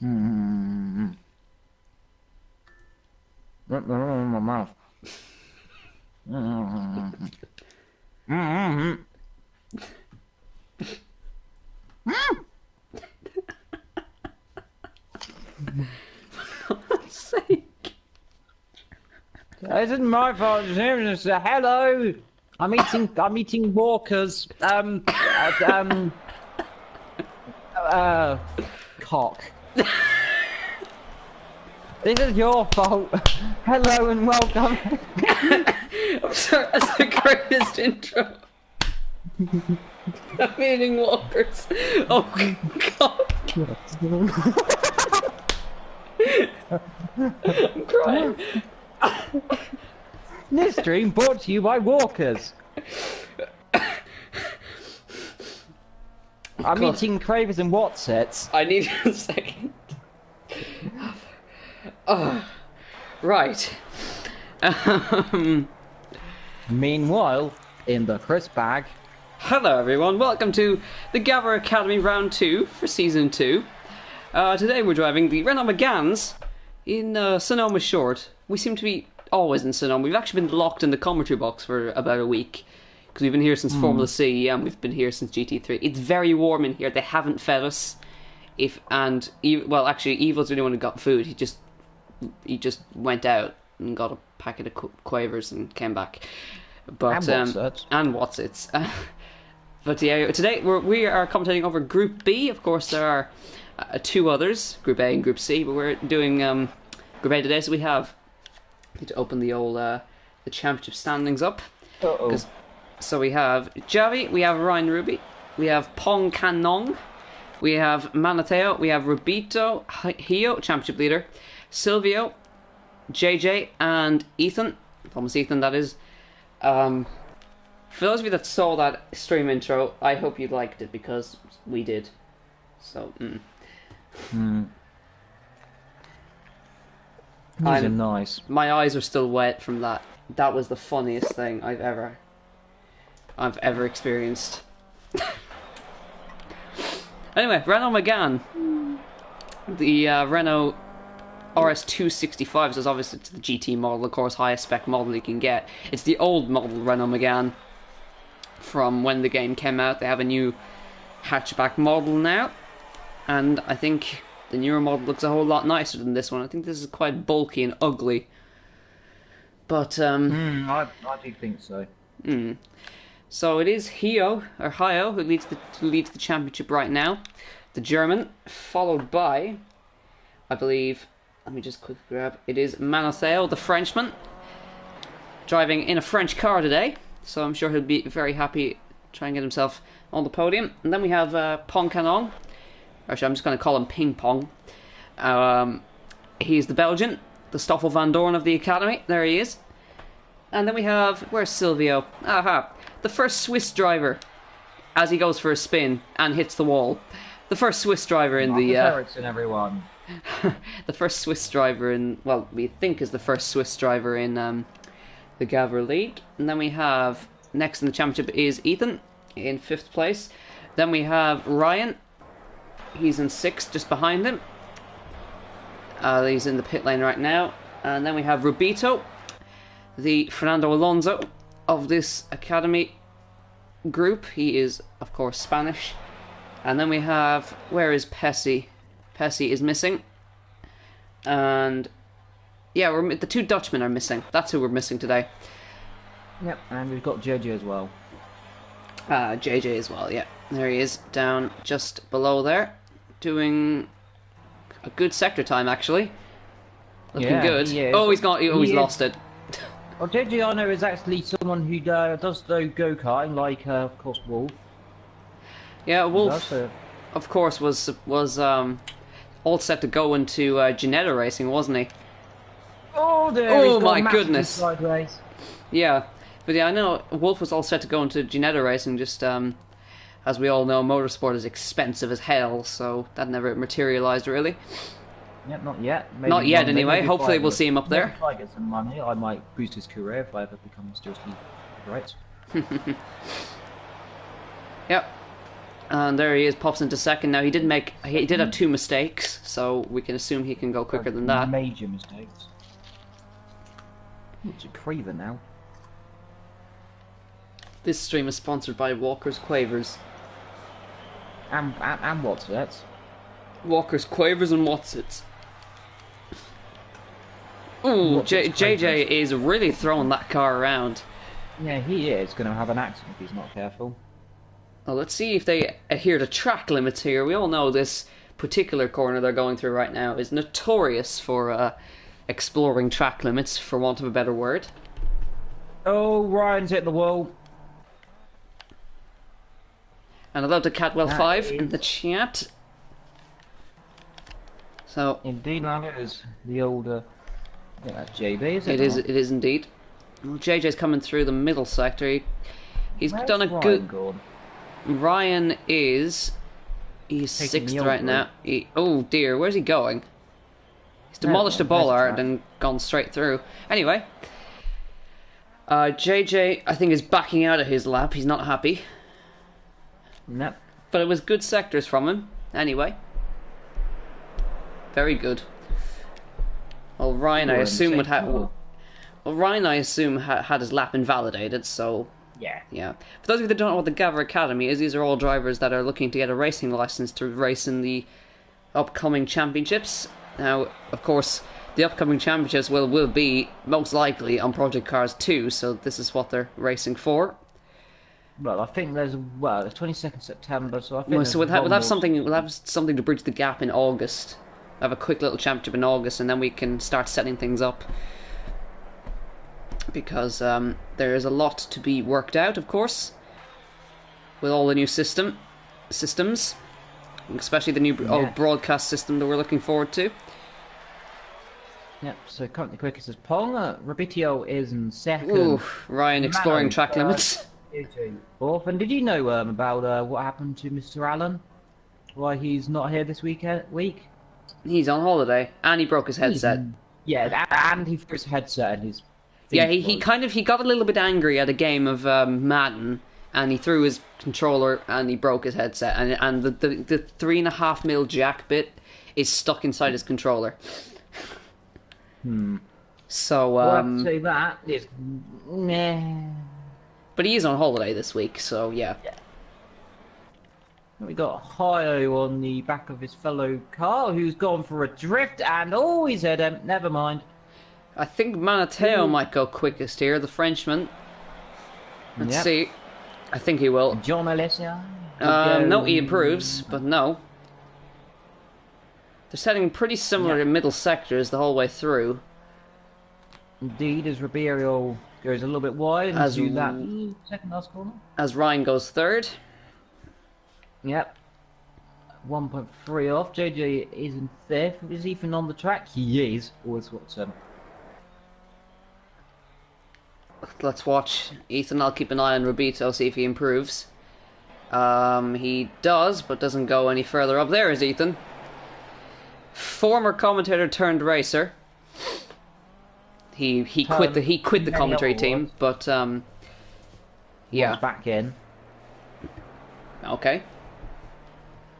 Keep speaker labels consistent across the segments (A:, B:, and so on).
A: Mm. In my mouth. Mm. Mm.
B: For God's sake.
A: It isn't my fault. It's hello. I'm eating walkers. Cock. This is your fault. Hello and welcome.
B: I'm sorry, that's the greatest intro. I'm eating walkers. Oh God. I'm crying.
A: This stream brought to you by walkers. I'm eating cravers and Watsits.
B: I need a second. Oh, right.
A: Meanwhile, in the crisp bag.
B: Hello everyone, welcome to the Gavra Academy Round 2 for Season 2. Today we're driving the Renault Meganes in Sonoma Short. We seem to be always in Sonoma. We've actually been locked in the commentary box for about a week. Because we've been here since Formula C and we've been here since GT3. It's very warm in here. They haven't fed us. Well, actually, Evil's the only one who got food. He just went out and got a packet of quavers and came back. But
A: and
B: Watsits. But yeah, today we are commentating over Group B. Of course, there are two others, Group A and Group C. But we're doing Group A today, so we have. I need to open the old the championship standings up. So we have Javi, we have Ryan Ruby, we have Pong Canong, we have Manateo, we have Rubito, Hio, championship leader, Silvio, JJ, and Ethan. Thomas Ethan, that is. For those of you that saw that stream intro, I hope you liked it because we did. So,
A: These are nice.
B: My eyes are still wet from that. That was the funniest thing I've ever experienced. Anyway, Renault Megane. The Renault RS265 is obviously it's the GT model, of course, highest spec model you can get. It's the old model Renault Megane from when the game came out. They have a new hatchback model now, and I think the newer model looks a whole lot nicer than this one. I think this is quite bulky and ugly. But
A: I do think so.
B: So it is Hio who leads the championship right now, the German, followed by, I believe, let me just quickly grab. It is Manateo, the Frenchman, driving in a French car today. So I'm sure he'll be very happy trying to get himself on the podium. And then we have Pong Canong. Actually, I'm just going to call him Ping Pong. He's the Belgian, the Stoffel Van Dorn of the Academy. There he is. And then we have, where's Silvio? Aha, the first Swiss driver, as he goes for a spin and hits the wall. The first Swiss driver in the...
A: Ericsson, everyone.
B: The first Swiss driver in... Well, we think is the first Swiss driver in the GAVRA League. And then we have, next in the championship is Ethan in 5th place. Then we have Ryan. He's in 6th, just behind him. He's in the pit lane right now. And then we have Rubito, the Fernando Alonso of this Academy group. He is, of course, Spanish. And then we have, where is Pessi? Pessi is missing. And, yeah, the two Dutchmen are missing. That's who we're missing today.
A: Yep, and we've got JJ as well.
B: JJ as well, yeah. There he is, down just below there. Doing a good sector time, actually. Looking good. Oh, he's lost it.
A: Well, JJ, I know, is actually someone who does the go-karting, like, of course, Wolf.
B: Yeah, Wolf, of course, was all set to go into Ginetta racing, wasn't he?
A: Oh,
B: my goodness.
A: Sideways.
B: Yeah, but yeah, I know Wolf was all set to go into Ginetta racing, just, as we all know, motorsport is expensive as hell, so that never materialised, really.
A: Yep, not yet.
B: Not yet, anyway. Hopefully we'll see him up there.
A: If I get some money, I might boost his career if I ever become seriously great.
B: Yep. And there he is, pops into second. Now he did have 2 mistakes, so we can assume he can go quicker than that.
A: Major mistakes. It's a Creever now.
B: This stream is sponsored by Walker's Quavers.
A: And what's that?
B: Walker's Quavers and what's it? Ooh, JJ is really throwing that car around.
A: Yeah, he is going to have an accident if he's not careful.
B: Well, let's see if they adhere to track limits here. We all know this particular corner they're going through right now is notorious for exploring track limits, for want of a better word.
A: Oh, Ryan's hit the wall.
B: And hello to Catwell5 in the chat. So
A: indeed, that is the older JB, is it?
B: It is indeed. Well, JJ's coming through the middle sector. He's
A: Where's
B: done a
A: Ryan
B: good.
A: Gone?
B: Ryan he's
A: Taking
B: 6th
A: the
B: right
A: old
B: now. Oh dear, where's he going? He's demolished a bollard and gone straight through. Anyway, JJ I think is backing out of his lap. He's not happy.
A: Nope.
B: But it was good sectors from him. Anyway, very good. Well, Ryan, I assume would have. Well, Ryan, I assume had his lap invalidated. So yeah. For those of you that don't know what the Gavra Academy is, these are all drivers that are looking to get a racing license to race in the upcoming championships. Now, of course, the upcoming championships will be most likely on Project Cars 2. So this is what they're racing for.
A: Well, I think there's the 22nd September, so I think.
B: Well, so we'll have something to bridge the gap in August. Have a quick little championship in August, and then we can start setting things up. Because there is a lot to be worked out, of course, with all the new systems, especially the new broadcast system that we're looking forward to.
A: Yep. So currently quickest is Pong. Rabitio is in second.
B: Ooh, Ryan exploring track limits.
A: Fourth. And did you know about what happened to Mr. Allen? Why he's not here this week?
B: He's on holiday, and he broke his headset.
A: Yeah, and he threw his headset and his.
B: Yeah, he got a little bit angry at a game of Madden, and he threw his controller and he broke his headset, and the 3.5mm jack bit is stuck inside his controller. So
A: well, I'd say that is meh.
B: But he is on holiday this week, so yeah.
A: We got Hio on the back of his fellow car, who's gone for a drift, and he's head never mind.
B: I think Manateo might go quickest here, the Frenchman. Let's see. I think he will.
A: John Alessia.
B: No, he improves, but no. They're setting pretty similar in middle sectors the whole way through.
A: Indeed, as Ribeiro goes a little bit wide into that second last corner. As
B: Ryan goes third.
A: Yep. 1.3 off. JJ is in fifth. Is Ethan on the track? He is. Always what's
B: Let's watch Ethan. I'll keep an eye on Rubito, see if he improves. He does, but doesn't go any further up. There is Ethan. Former commentator turned racer. He quit the commentary team, but yeah.
A: Back in.
B: Okay.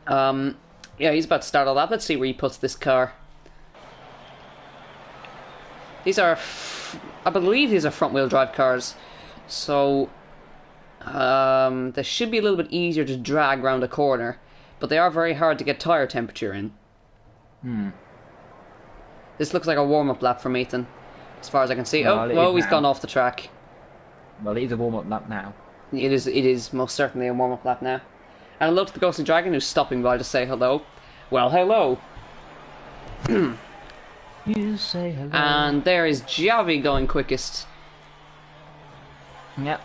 B: Yeah, he's about to start all that. Let's see where he puts this car. These are, I believe these are front-wheel drive cars, so they should be a little bit easier to drag around a corner, but they are very hard to get tyre temperature in. This looks like a warm-up lap from Ethan, as far as I can see. Well, he's gone off the track.
A: Well, it is a warm-up lap now.
B: It is most certainly a warm-up lap now. And hello to the Ghostly Dragon, who's stopping by to say hello. Well, hello.
A: You say hello.
B: And there is Javi going quickest.
A: Yep.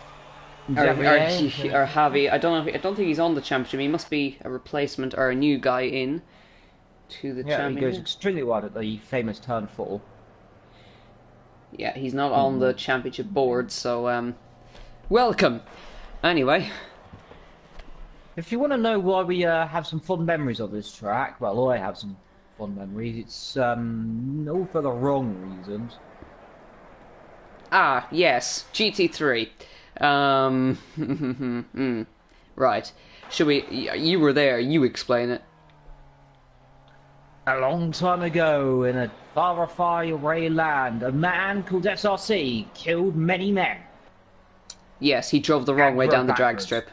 B: Or Javi. I don't think he's on the championship. He must be a replacement or a new guy in to the championship.
A: He goes extremely wide at the famous turn 4.
B: Yeah, he's not on the championship board, so welcome. Anyway.
A: If you want to know why we have some fond memories of this track, well, I have some fond memories. It's all for the wrong reasons.
B: Ah, yes, GT3. Right. Should we? You were there. You explain it.
A: A long time ago, in a far away land, a man called SRC killed many men.
B: Yes, he drove the wrong way down the drag
A: backwards.
B: strip.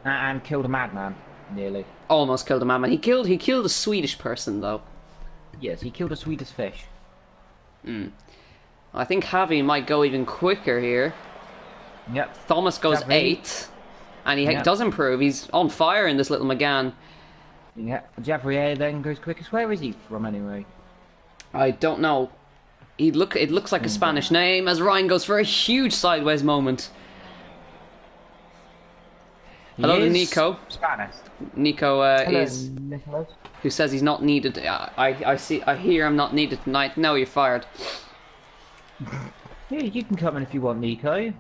A: And killed a madman, nearly.
B: Almost killed a man. He killed a Swedish person though.
A: Yes, he killed a Swedish fish.
B: I think Javi might go even quicker here.
A: Yep.
B: Thomas goes
A: Javi.
B: 8th, and he does improve. He's on fire in this little Megane.
A: Yeah. Gavra then goes quickest. Where is he from anyway?
B: I don't know. It looks like a Spanish name as Ryan goes for a huge sideways moment. Hello to Nico.
A: Spanish.
B: Nico
A: Hello,
B: is
A: Nicholas.
B: who says he's not needed. I hear I'm not needed tonight. No, you're fired.
A: Yeah, you can come in if you want, Nico.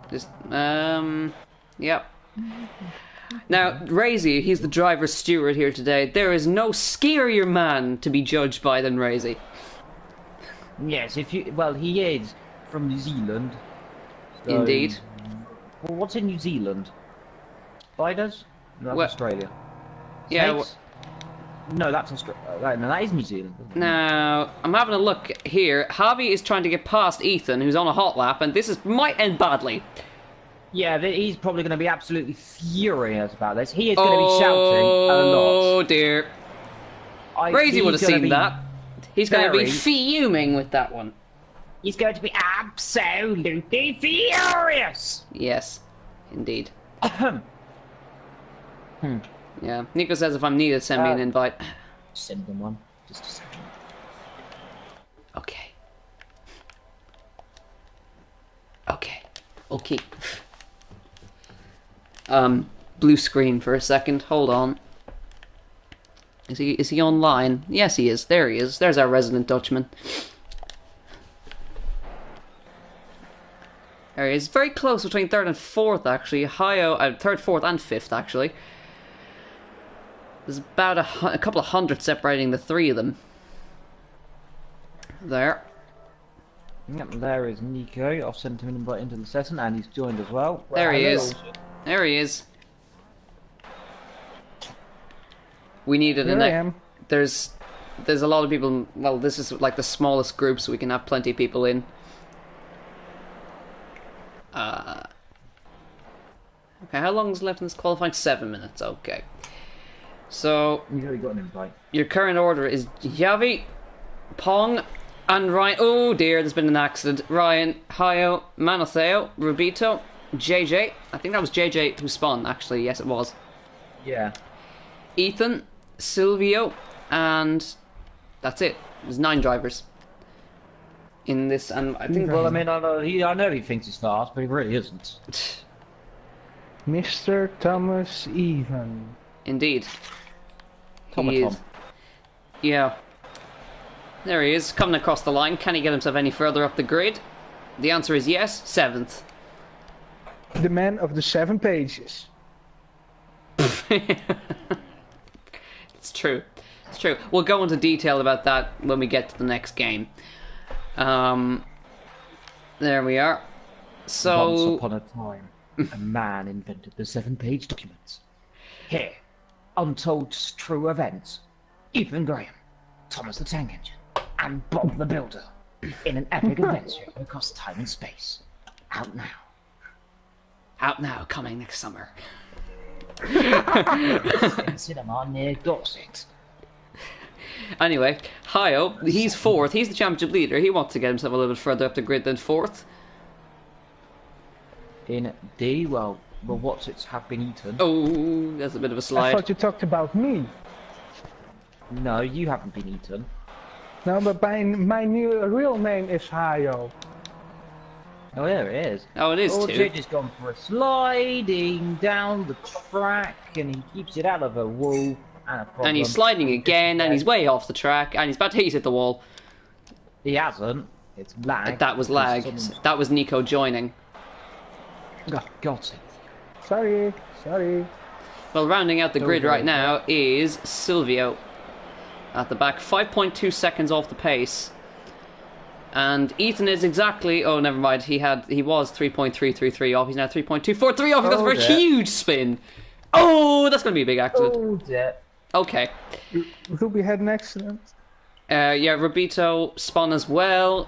B: Just yep. Now, Razy, he's the driver's steward here today. There is no scarier man to be judged by than Razy.
A: Yes, he is from New Zealand. So,
B: Indeed.
A: Well, what's in New Zealand? Spiders? No, that's
B: Well,
A: Australia.
B: Yeah.
A: Snakes? No, that's Australia. No, that is New Zealand.
B: Now, I'm having a look here. Javi is trying to get past Ethan, who's on a hot lap, and might end badly.
A: Yeah, he's probably going to be absolutely furious about this. He is going to be shouting a lot.
B: Oh dear. Razy would have seen that. He's going to be fuming with that one.
A: He's going to be absolutely furious.
B: Yes, indeed.
A: Hmm.
B: Yeah. Nico says if I'm needed, send me an invite.
A: Send them one. Just a second.
B: Okay. Okay. Blue screen for a second. Hold on. Is he online? Yes, he is. There he is. There's our resident Dutchman. There he is. Very close between 3rd and 4th, actually. 3rd, 4th, and 5th, actually. There's about a couple of hundred separating the three of them. There.
A: Yep, there is Nico. I've sent him an invite into the session, and he's joined as well.
B: There he is. There he is. We needed
C: Here I am.
B: There's a lot of people. Well, this is like the smallest group, so we can have plenty of people in. Okay, how long is left in this qualifying? 7 minutes. Okay. So
A: You've already got an invite.
B: your current order is Javi, Pong, and Ryan. Oh dear, there's been an accident. Ryan, Hayo, Manotheo, Rubito, JJ. I think that was JJ who spun. Actually, yes, it was.
A: Yeah.
B: Ethan, Silvio, and that's it. There's 9 drivers in this, and I think.
A: Well, I mean, I know he thinks he's fast, but he really isn't.
C: Mr. Thomas Even.
B: Indeed.
A: Tom.
B: Yeah. There he is, coming across the line. Can he get himself any further up the grid? The answer is yes, 7th.
C: The man of the 7 pages.
B: It's true. It's true. We'll go into detail about that when we get to the next game. There we are. So
A: Once upon a time, a man invented the 7-page documents. Here, untold true events. Ethan Graham, Thomas the Tank Engine, and Bob the Builder in an epic adventure across time and space. Out now.
B: out now, coming next summer.
A: In cinema near Dorset.
B: Anyway, Hayo, he's 4th. He's the championship leader. He wants to get himself a little bit further up the grid than 4th.
A: In D, well, what's its have been eaten.
B: Oh, that's a bit of a
C: I
B: slide.
C: thought you talked about me.
A: No, you haven't been eaten.
C: No, but my new real name is Hayo.
A: Oh, there it is.
B: Oh, it is
A: Oh,
B: 2.
A: Jade has gone for a sliding down the track, and he keeps it out of a wall.
B: And he's sliding again, and he's way off the track, and he's about to hit the wall.
A: He hasn't. It's lag.
B: That was lag. That was Nico joining.
A: Oh, got it.
C: Sorry.
B: Well, rounding out the grid right now is Silvio. At the back, 5.2 seconds off the pace. And Ethan is exactly... Oh, never mind. He was 3.333 off. He's now 3.243 off. He goes for a huge spin. Oh, that's going to be a big accident.
A: Oh, dear.
B: Okay.
C: Ruby had an accident.
B: Yeah, Robito spun as well.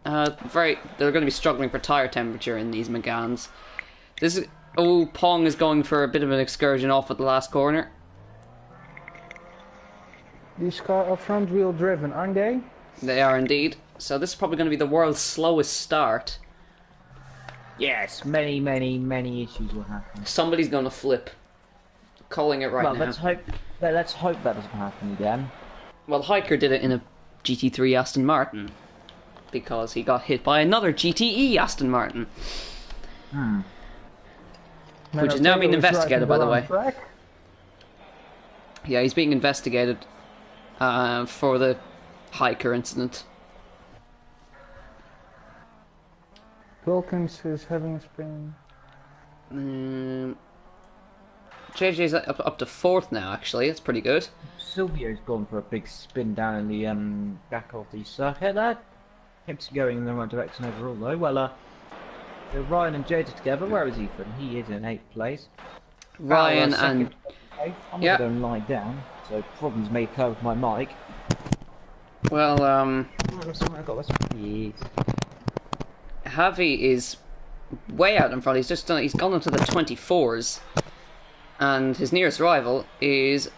B: They're going to be struggling for tire temperature in these Meganes. Pong is going for a bit of an excursion off at the last corner.
C: These cars are front wheel driven, aren't they?
B: They are indeed. So this is probably going to be the world's slowest start.
A: Yes, many issues will happen.
B: Somebody's going to flip. Calling it right now.
A: Let's hope that doesn't happen again.
B: Well, Hiker did it in a GT3 Aston Martin. Because he got hit by another GTE Aston Martin. Which is now being investigated, by the way. Yeah, he's being investigated for the Hiker incident.
C: Wilkins is having a spin.
B: JJ's up to 4th now, actually. That's pretty good.
A: Silvio's gone for a big spin down in the back of the circuit. That keeps going in the right direction overall, though. Well, Ryan and JJ together. Where is Ethan? He is in 8th place.
B: Ryan and...
A: I'm going to lie down, so problems may occur with my mic.
B: Well,
A: I got this. Yes.
B: Javi is way out in front. He's gone into the 24s, and his nearest rival is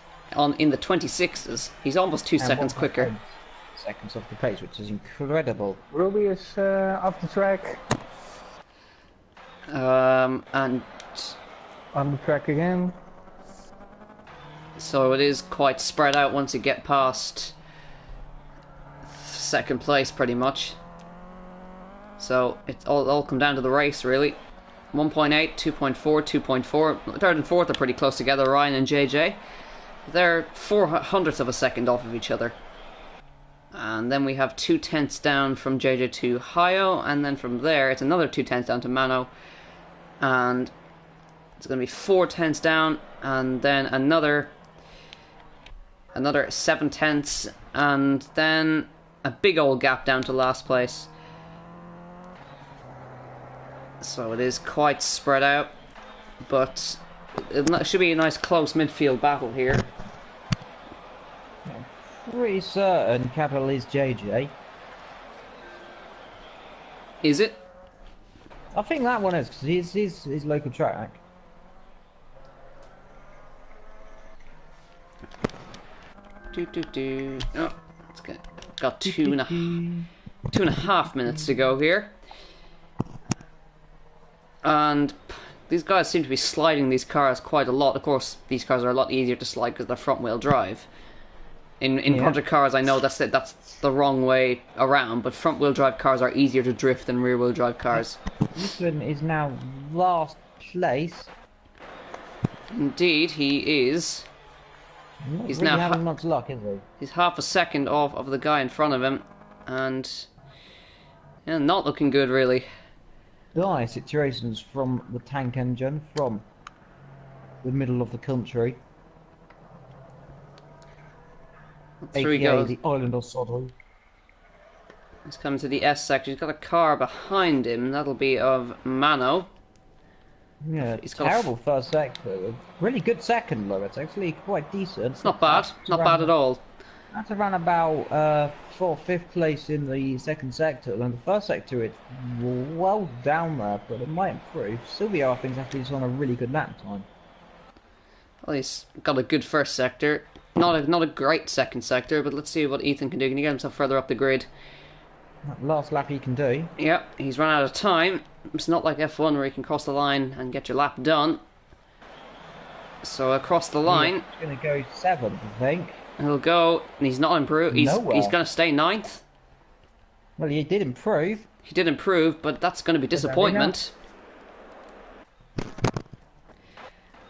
B: in the 26s. He's almost 2 seconds quicker.
A: Seconds off the pace, which is incredible.
C: Ruby is off the track.
B: And
C: on the track again.
B: So it is quite spread out once you get past 2nd place, pretty much. So it's all come down to the race, really. 1.8, 2.4, 2.4. 3rd and 4th are pretty close together, Ryan and JJ. They're 0.04 of a second off of each other. And then we have 0.2 down from JJ to Hayo, and then from there it's another 0.2 down to Mano. And it's going to be 0.4 down, and then another 0.7, and then a big old gap down to last place. So it is quite spread out, but it should be a nice close midfield battle here.
A: Pretty certain capital is JJ.
B: Is it?
A: I think that one is, because he's his local track.
B: Oh, it's got 2.5 minutes to go here. And these guys seem to be sliding these cars quite a lot. Of course, these cars are a lot easier to slide because they're front-wheel drive. In project cars, I know that's the wrong way around, but front-wheel drive cars are easier to drift than rear-wheel drive cars.
A: This one is now last place.
B: Indeed, he is.
A: He's really now having much luck, is he?
B: He's 0.5 second off of the guy in front of him, and not looking good, really.
A: Dire situations from the tank engine, from the middle of the country.
B: Through he
A: AKA
B: goes.
A: the island of Sodom.
B: He's coming to the S section. He's got a car behind him. That'll be of Mano.
A: Yeah, it's terrible first sector. Really good second, though. It's actually quite decent.
B: It's not bad. Not bad at all.
A: That's around about 4th, 5th place in the second sector. And the first sector, it's well down there, but it might improve. Silvio, I think, is actually just on a really good lap time.
B: Well, he's got a good first sector. Not a great second sector, but let's see what Ethan can do. Can he get himself further up the grid?
A: That last lap he can do.
B: Yep, he's run out of time. It's not like F1 where you can cross the line and get your lap done. So across the line...
A: He's going to go 7th, I think.
B: He'll go, and he's not improved. He's going to stay 9th.
A: Well, he did improve.
B: He did improve, but that's going to be disappointment.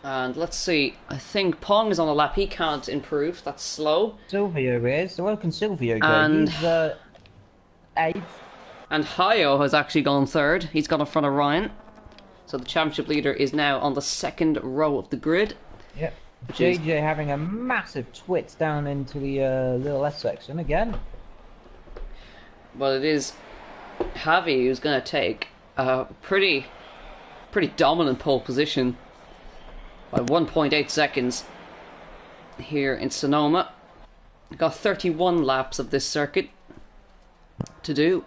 B: And let's see, I think Pong is on a lap. He can't improve. That's slow.
A: Silvio is. So where can Silvio go?
B: And
A: he's 8th.
B: And Hayo has actually gone 3rd. He's got in front of Ryan. So the championship leader is now on the 2nd row of the grid.
A: Yep. JJ having a massive twitch down into the little S section again.
B: but it is Javi who's going to take a pretty dominant pole position by 1.8 seconds here in Sonoma. Got 31 laps of this circuit to do,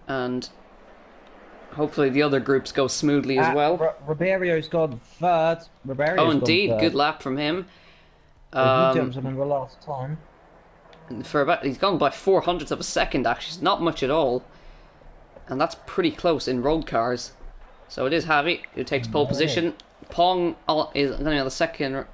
B: and hopefully the other groups go smoothly as well.
A: Ribeiro's gone third.
B: Oh, indeed, good lap from him.
A: He jumped on the last time.
B: He's gone by 0.04 of a second. Actually, it's not much at all, and that's pretty close in road cars. So it is Javi who takes pole position. Pong is going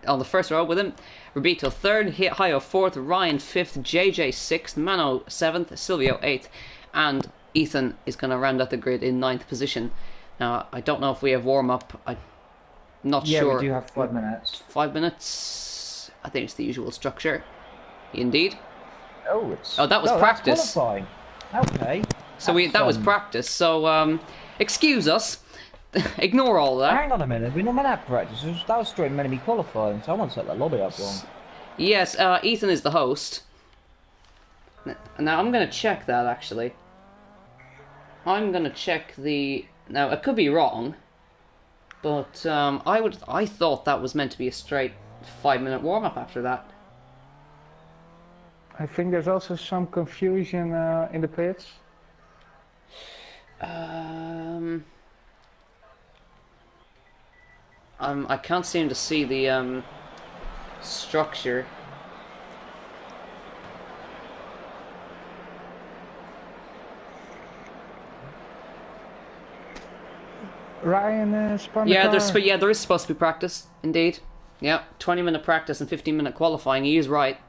B: on the first row with him. Rubito third, Hayo fourth, Ryan fifth, JJ sixth, Mano seventh, Silvio eighth, and Ethan is going to round out the grid in ninth position. Now I don't know if we have warm up. I'm not sure.
A: Yeah, we do have 5 minutes.
B: 5 minutes. I think it's the usual structure. Indeed.
A: Oh,
B: that was practice.
A: That's qualifying. Okay.
B: So that was practice. So excuse us. Ignore all that.
A: Hang on a minute, we're not meant to have practice. That was straight meant to be qualifying, so I want to set that lobby up wrong.
B: Yes, Ethan is the host. Now I'm going to check that actually. I'm going to check the. Now it could be wrong, but I thought that was meant to be a straight 5-minute warm up after that.
C: I think there's also some confusion in the pits.
B: I can't seem to see the structure.
C: Ryan spun
B: Yeah,
C: the car.
B: there is supposed to be practice, indeed. Yeah, 20-minute practice and 15-minute qualifying. He is right.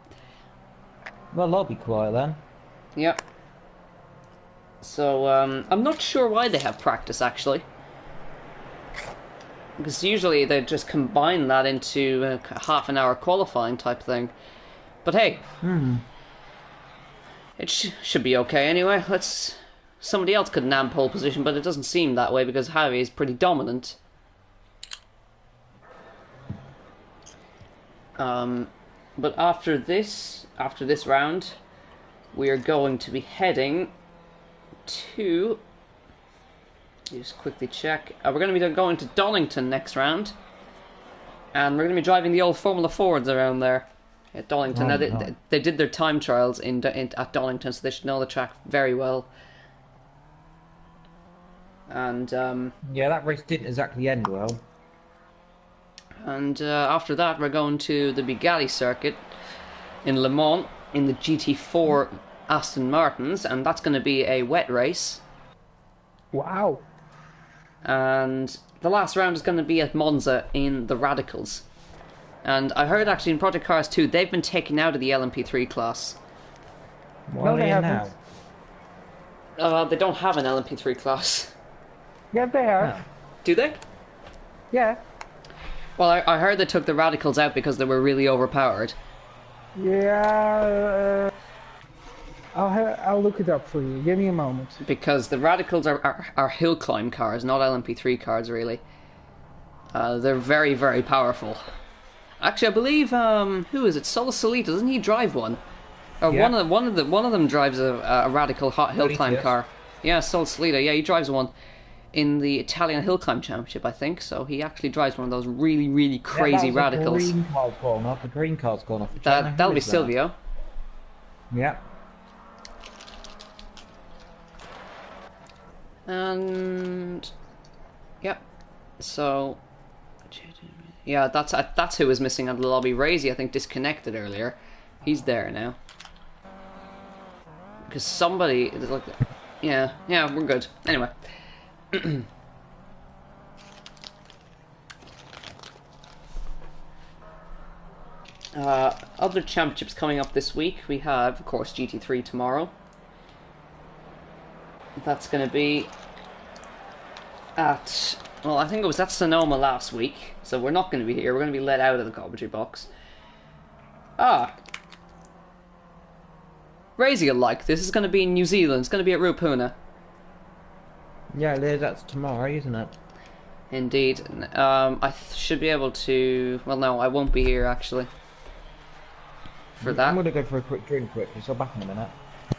A: Well, I'll be quiet then.
B: Yep. So I'm not sure why they have practice actually. Because usually they just combine that into a half-an-hour qualifying type thing. But hey, it should be okay anyway. Somebody else could nab pole position, but it doesn't seem that way because Javi is pretty dominant. But after this round, we are going to be heading to. Just quickly check. We're going to be going to Donington next round, and we're going to be driving the old Formula Fords around there at Donington. Now they did their time trials at Donington, so they should know the track very well. And
A: yeah, that race didn't exactly end well.
B: And after that, we're going to the Bugatti circuit in Le Mans in the GT4 Aston Martins, and that's going to be a wet race.
C: Wow.
B: And the last round is going to be at Monza in the Radicals. And I heard actually in Project Cars 2, they've been taken out of the LMP3 class.
A: Why
C: No,
A: are
C: they
A: they in
C: haven't.
A: now?
B: They don't have an LMP3 class.
C: Yeah, they are.
A: Oh.
B: Do they?
C: Yeah.
B: Well, I heard they took the Radicals out because they were really overpowered.
C: Yeah. I'll look it up for you. Give me a moment.
B: Because the Radicals are hill climb cars, not LMP3 cars, really. They're very, very powerful. Actually, I believe who is it? Solo Solita, doesn't he drive one? Or
A: Yeah.
B: one of them drives a Radical hot hill climb car. Yeah, Solo Solita. Yeah, he drives one in the Italian Hill Climb Championship, I think. So he actually drives one of those really, really crazy Radicals.
A: The green card's gone off. The green card's gone off.
B: That'll be Silvio.
A: Yeah.
B: And yep. So yeah, that's who was missing out of the lobby. Razy, I think, disconnected earlier. He's there now. Because somebody is like, yeah, we're good. Anyway. Other championships coming up this week. We have, of course, GT3 tomorrow. That's going to be at, well, I think it was at Sonoma last week, so we're not going to be here. We're going to be let out of the commentary box. Razy will like this. Is going to be in New Zealand. It's going to be at Rupuna.
A: Yeah, that's tomorrow, isn't it?
B: Indeed. I should be able to, well, no, I won't be here, actually, for that.
A: I'm going to go for a quick drink quickly, so I'll back in a minute.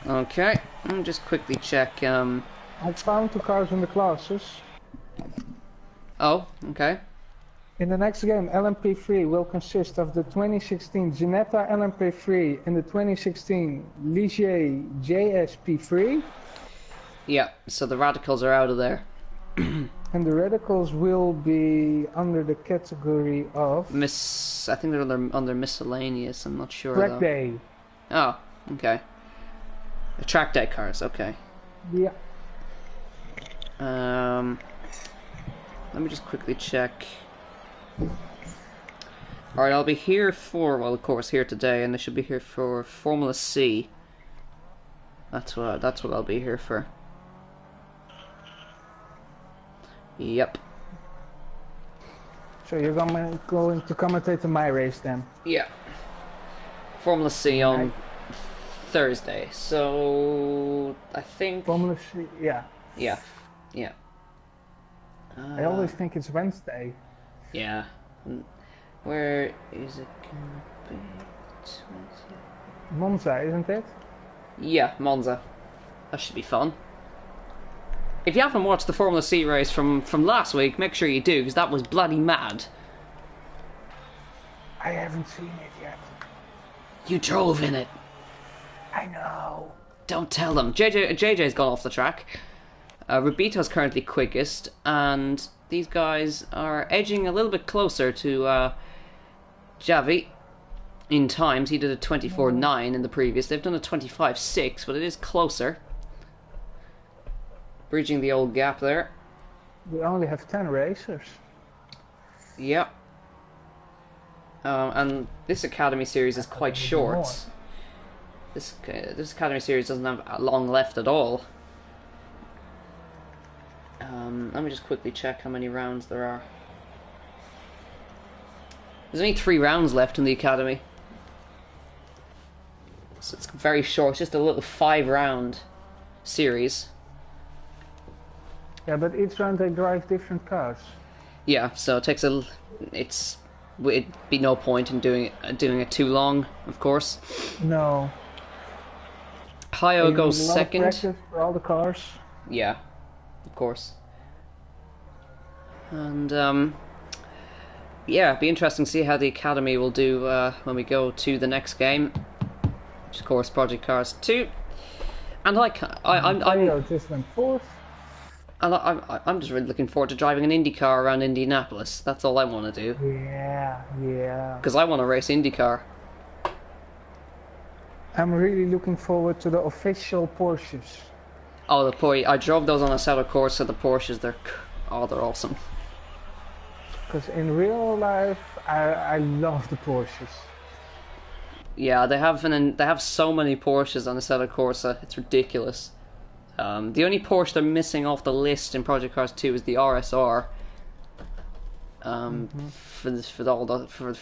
B: Okay, let me just quickly check.
C: I found 2 cars in the classes.
B: Oh, okay.
C: In the next game, LMP3 will consist of the 2016 Ginetta LMP3 and the 2016 Ligier JSP3.
B: Yeah, so the radicals are out of there.
C: And the radicals will be under the category of
B: I think they're under miscellaneous. I'm not sure.
C: track
B: though.
C: day.
B: Oh, okay. The track day cars. Okay.
C: Yeah.
B: Let me just quickly check. Alright, I'll be here for, well, of course, here today, and I should be here for Formula C. That's what I'll be here for. Yep.
C: So you're going to commentate on my race then?
B: Yeah. Formula C on Thursday. So I think
C: Formula C, yeah.
B: Yeah. Yeah.
C: I always think it's Wednesday.
B: Yeah. Where is it gonna be?
C: Monza, isn't it?
B: Yeah, Monza. That should be fun. If you haven't watched the Formula C race from last week, make sure you do, because that was bloody mad.
C: I haven't seen it yet.
B: You drove in it.
C: I know.
B: Don't tell them. JJ's gone off the track. Rubito's currently quickest, and these guys are edging a little bit closer to Javi in times. He did a 24.9 in the previous. They've done a 25.6, but it is closer. Bridging the old gap there.
C: We only have 10 racers.
B: Yep. And this Academy series is quite short. This Academy series doesn't have long left at all. Let me just quickly check how many rounds there are. There's only 3 rounds left in the Academy. So it's very short, it's just a little 5-round series.
C: Yeah, but each round they drive different cars.
B: Yeah, so it takes it'd be no point in doing it too long, of course.
C: No.
B: Hayo goes
C: A lot of
B: second.
C: practice for all the cars.
B: Yeah, of course. And yeah, it'd be interesting to see how the Academy will do when we go to the next game, which of course Project Cars 2. And
C: I'm just went fourth.
B: I'm just really looking forward to driving an IndyCar around Indianapolis. That's all I want to do.
C: Yeah, yeah.
B: Because I want to race IndyCar.
C: I'm really looking forward to the official Porsches.
B: Oh, I drove those on a set of course, so the Porsches, they're awesome.
C: Because in real life, I love the Porsches.
B: Yeah, they have so many Porsches on the set of Corsa, it's ridiculous. The only Porsche they're missing off the list in Project Cars 2 is the RSR. For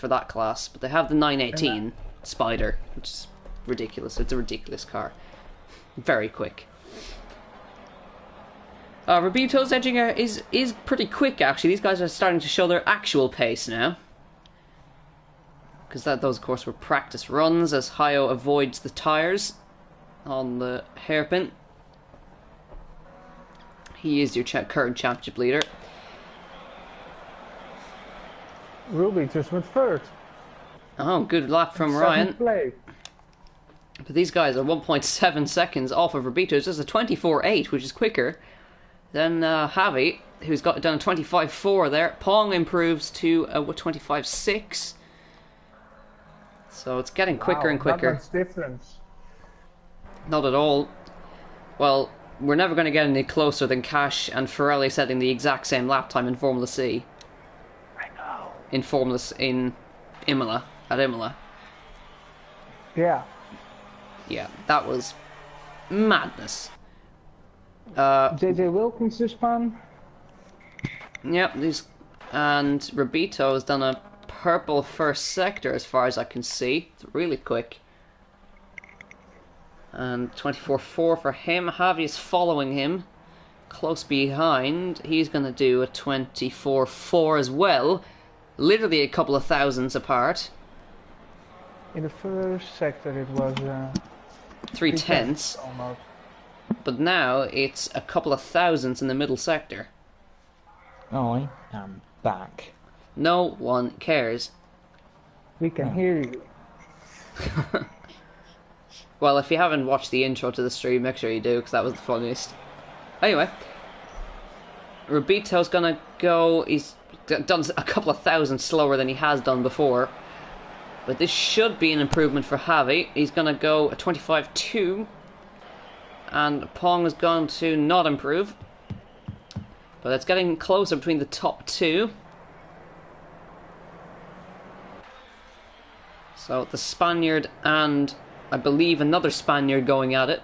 B: that class, but they have the 918 Spider, which is ridiculous. It's a ridiculous car, very quick. Rubito's edging is pretty quick actually. These guys are starting to show their actual pace now, because those of course were practice runs as Hayo avoids the tires on the hairpin. He is your current championship leader.
C: Ruby just went third.
B: Oh, good lap from Ryan.
C: Place.
B: But these guys are 1.7 seconds off of Rubito. It's just a 24.8, which is quicker than Javi, who's done a 25.4 there. Pong improves to a 25.6. So it's getting quicker and quicker.
C: Not much difference.
B: Not at all. Well, we're never going to get any closer than Cash and Pirelli setting the exact same lap time in Formula C.
C: I know.
B: In Imola, at Imola.
C: Yeah.
B: Yeah, that was madness.
C: JJ Wilkins this one.
B: Yep, and Rubito has done a purple first sector as far as I can see. It's really quick. And 24.4 for him. Javi is following him close behind. He's going to do a 24.4 as well. Literally a couple of thousandths apart.
C: In the first sector it was
B: 3/10,
C: almost.
B: but now it's a couple of thousandths in the middle sector.
A: I am back.
B: No one cares.
C: We can hear you.
B: Well, if you haven't watched the intro to the stream, make sure you do, because that was the funniest. Anyway, Rubito's gonna go. He's done a couple of thousand slower than he has done before, but this should be an improvement for Javi. He's gonna go a 25-2, and Pong is going to not improve, but it's getting closer between the top two. So the Spaniard and I believe another Spaniard going at it.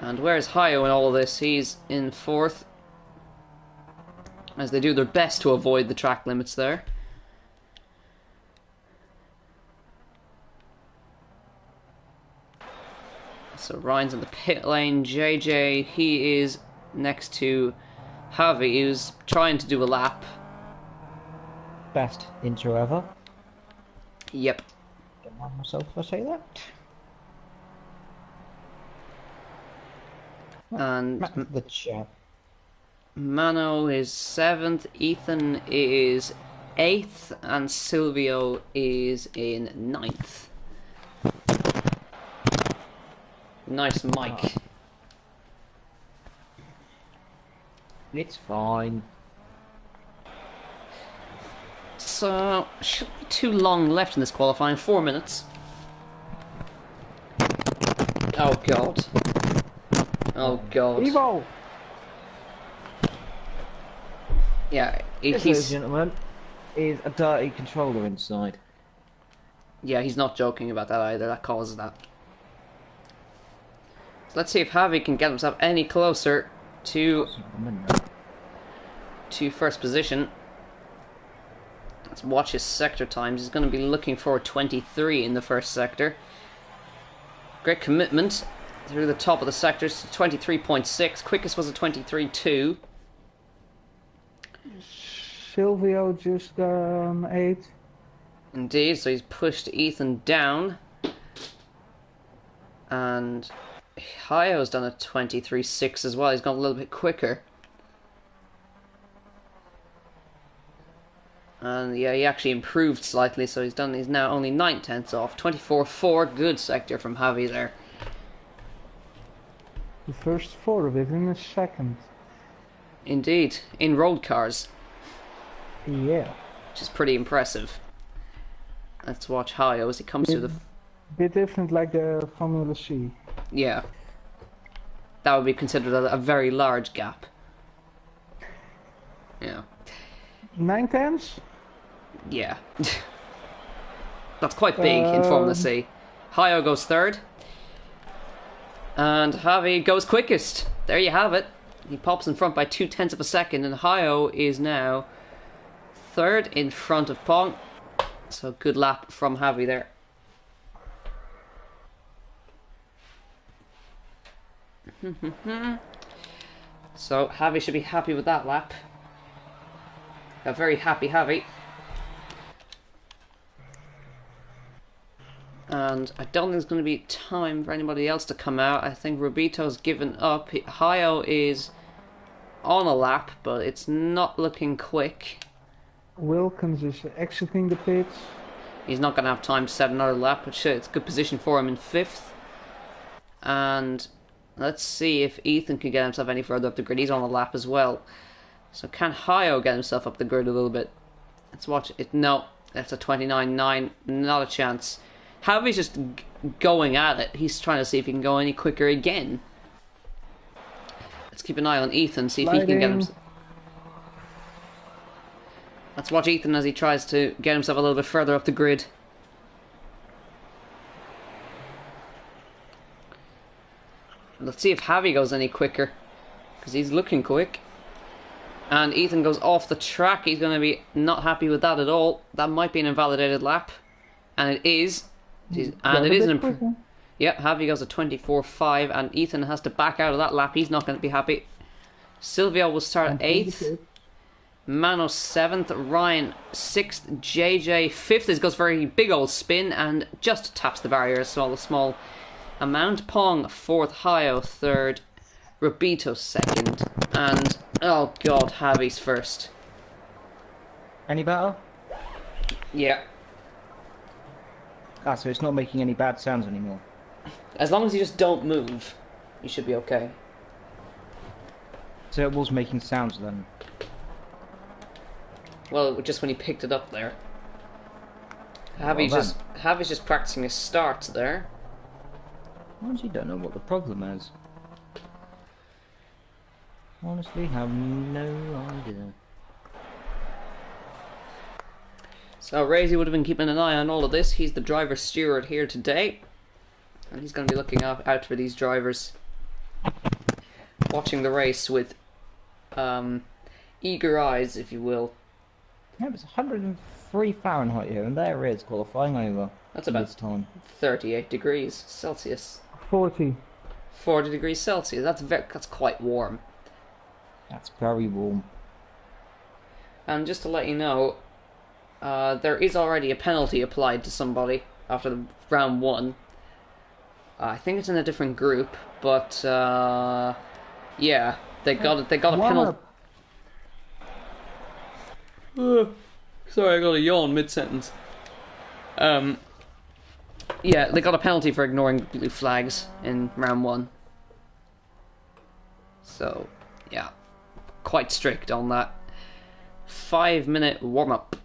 B: And where's Hayo in all of this? He's in 4th, as they do their best to avoid the track limits there. So Ryan's in the pit lane. JJ, he is next to Javi, who's trying to do a lap.
A: Best intro ever.
B: Yep.
A: Don't mind myself if I say that.
B: And
A: The chat.
B: Mano is 7th, Ethan is 8th, and Silvio is in 9th. Nice mic.
A: It's fine.
B: So, shouldn't be too long left in this qualifying, 4 minutes. Oh god. Oh god.
C: Evo!
B: Yeah,
A: This, ladies and gentlemen, is a dirty controller inside.
B: yeah, he's not joking about that either, that causes that. So let's see if Javi can get himself any closer to first position. Let's watch his sector times. He's going to be looking for 23 in the first sector. Great commitment through the top of the sectors. 23.6. Quickest was a 23.2.
C: Silvio just 8.
B: Indeed, so he's pushed Ethan down. And Hayo's done a 23.6 as well. He's gone a little bit quicker. And yeah, he actually improved slightly, so he's now only 9/10 off. 24.4, good sector from Javi there.
C: The first 4 of it in a second.
B: Indeed, in road cars,
C: Yeah.
B: which is pretty impressive. Let's watch Hayo as he comes to the...
C: Bit different like the Formula C.
B: Yeah. That would be considered a very large gap. Yeah.
C: 9/10?
B: Yeah. That's quite big in Formula C. Hayo goes 3rd. And Javi goes quickest. There you have it. He pops in front by 0.2 of a second, and Hayo is now 3rd in front of Pong. So good lap from Javi there. So Javi should be happy with that lap. A very happy Javi. And I don't think there's going to be time for anybody else to come out. I think Rubito's given up. Hayo is on a lap, but it's not looking quick.
C: Wilkins is exiting the pits.
B: He's not going to have time to set another lap, but sure, it's a good position for him in 5th. And let's see if Ethan can get himself any further up the grid. He's on a lap as well. So can Hayo get himself up the grid a little bit? Let's watch it. No, that's a 29.9. Not a chance. Javi's just going at it. He's trying to see if he can go any quicker again. Let's keep an eye on Ethan, see if he can get him. Let's watch Ethan as he tries to get himself a little bit further up the grid. Let's see if Javi goes any quicker, because he's looking quick. And Ethan goes off the track. He's going to be not happy with that at all. That might be an invalidated lap. And it is. And it is an improvement. Yep, Javi goes a 24.5, and Ethan has to back out of that lap. He's not going to be happy. Silvio will start 8th. Mano 7th, Ryan 6th, JJ 5th. This goes for a big old spin and just taps the barrier a small amount. Pong 4th, Hayo 3rd, Robito 2nd, and oh god, Javi's 1st.
A: Any better?
B: Yeah.
A: Ah, so it's not making any bad sounds anymore.
B: As long as you just don't move, you should be okay.
A: So it was making sounds then.
B: Well, just when he picked it up there. Javi's just practicing his starts there.
A: I honestly don't know what the problem is. Honestly, have no idea.
B: So Razy would have been keeping an eye on all of this. He's the driver steward here today, and he's going to be looking out for these drivers, watching the race with eager eyes, if you will.
A: Yeah, it was 103 Fahrenheit here, and there it is qualifying over.
B: That's about
A: this time.
B: 38 degrees Celsius.
C: 40.
B: 40 degrees Celsius. That's quite warm.
A: That's very warm.
B: And just to let you know, there is already a penalty applied to somebody after the round 1. I think it's in a different group, but yeah, they got a penalty. Sorry, I got a yawn mid-sentence. Yeah, they got a penalty for ignoring blue flags in round 1. So, yeah, quite strict on that. 5-minute warm-up,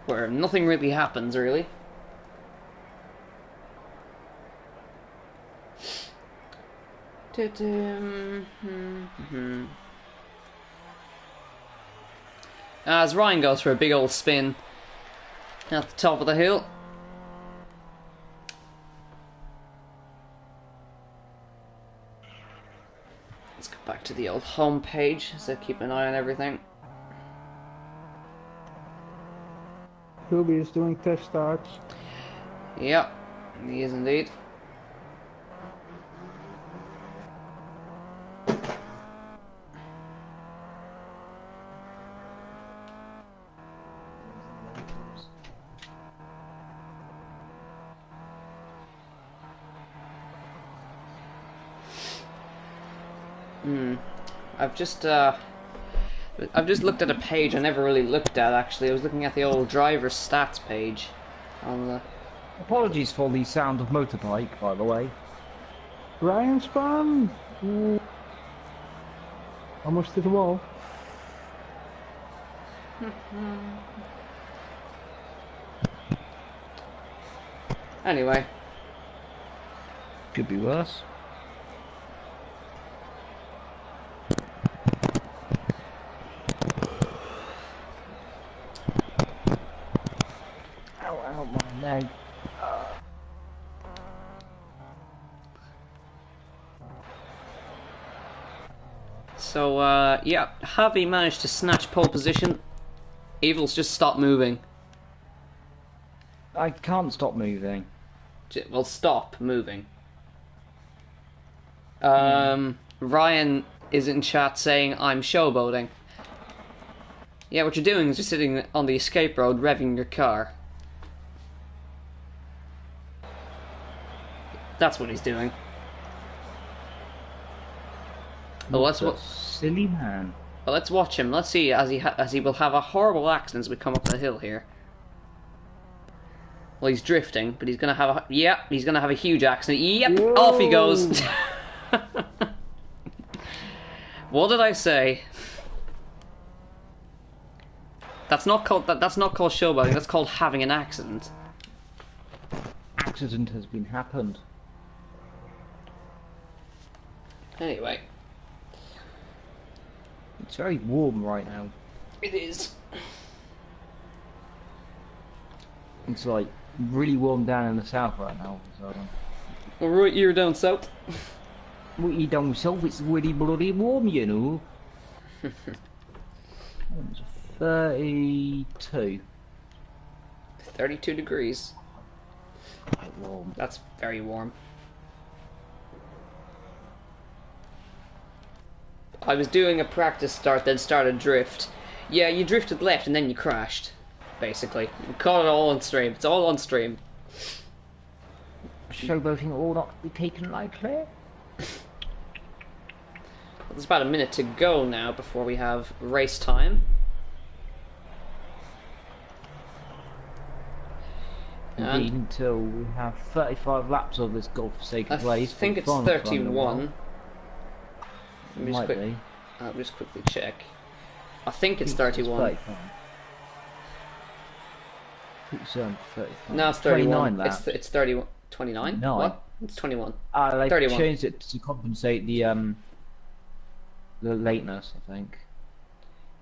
B: where nothing really happens, really. As Ryan goes for a big old spin at the top of the hill. Let's go back to the old home page, so keep an eye on everything.
C: Ruby is doing test starts.
B: Yep, he is indeed. I've just looked at a page I never really looked at, actually. I was looking at the old driver stats page on the...
A: Apologies for the sound of motorbike, by the way.
C: Ryan spun! Almost to the wall.
B: Anyway.
A: Could be worse. Ow, my leg.
B: So, yeah, Javi managed to snatch pole position. Evil's just stopped moving.
A: I can't stop moving.
B: Well, stop moving. Ryan is in chat saying, I'm showboating. Yeah, what you're doing is just sitting on the escape road revving your car. That's what he's doing. Well,
A: Silly man.
B: Well, let's watch him. Let's see, as he will have a horrible accident as we come up the hill here. Well, he's drifting, but he's gonna have a... Yep, he's gonna have a huge accident. Yep,
C: Whoa.
B: Off he goes. What did I say? That's not called showboating. That's called having an accident.
A: Accident has been happened.
B: Anyway,
A: It's very warm right now.
B: it is.
A: It's like really warm down in the south right now. So,
B: Well, right here down south.
A: what you done yourself? It's really bloody warm, you know. It's 32.
B: 32 degrees.
A: Quite warm.
B: That's very warm. I was doing a practice start, then started drift. Yeah, you drifted left and then you crashed. Basically. You caught it all on stream. It's all on stream.
A: Showboating ought not to be taken lightly.
B: There's about a minute to go now before we have race time.
A: Indeed, until we have 35 laps of this God-forsaken race.
B: I think it's 31. I'll just quickly check. I think it's 31. No, it's 31. It's 31. 29?
A: No.
B: What? It's 21.
A: They
B: 31.
A: changed it to compensate the lateness, I think.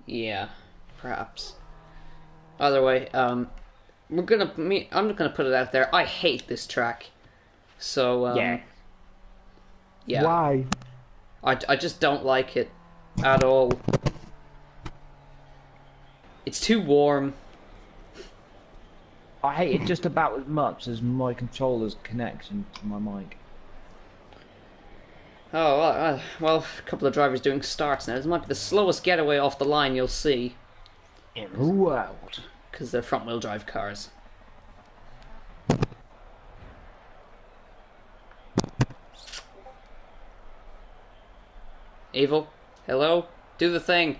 B: Yeah, perhaps. Either way, I'm just gonna put it out there. I hate this track. So yeah.
C: Why?
B: I just don't like it at all. It's too warm.
A: I hate it just about as much as my controller's connection to my mic.
B: Oh, well, a couple of drivers doing starts now. This might be the slowest getaway off the line you'll see.
A: In the world.
B: Because they're front-wheel drive cars. Evil, hello? Do the thing.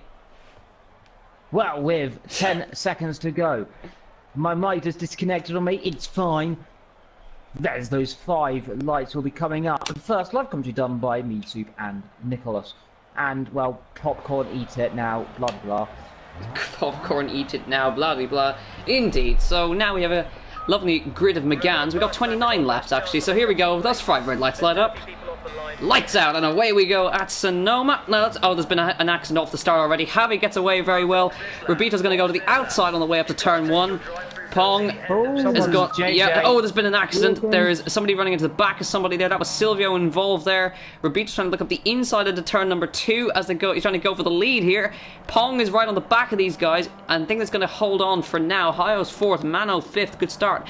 A: Well, with 10 seconds to go. My mic is disconnected on me, it's fine. There's those 5 lights will be coming up. The first live commentary done by me, Soup, and Nicholas. And, well, popcorn, eat it now, blah blah blah.
B: Popcorn, eat it now, blah blah blah. Indeed, so now we have a lovely grid of Meganes. We've got 29 laps, actually, so here we go. Those 5 red lights light up. Lights out, and away we go at Sonoma. No, there's been an accident off the start already. Javi gets away very well. Rubito's going to go to the outside on the way up to turn 1. Pong has got... Yeah, there's been an accident. There is somebody running into the back of somebody there. That was Silvio involved there. Rubito's trying to look up the inside of the turn number 2 as they go. He's trying to go for the lead here. Pong is right on the back of these guys, and I think that's going to hold on for now. Hyo's 4th, Mano 5th. Good start.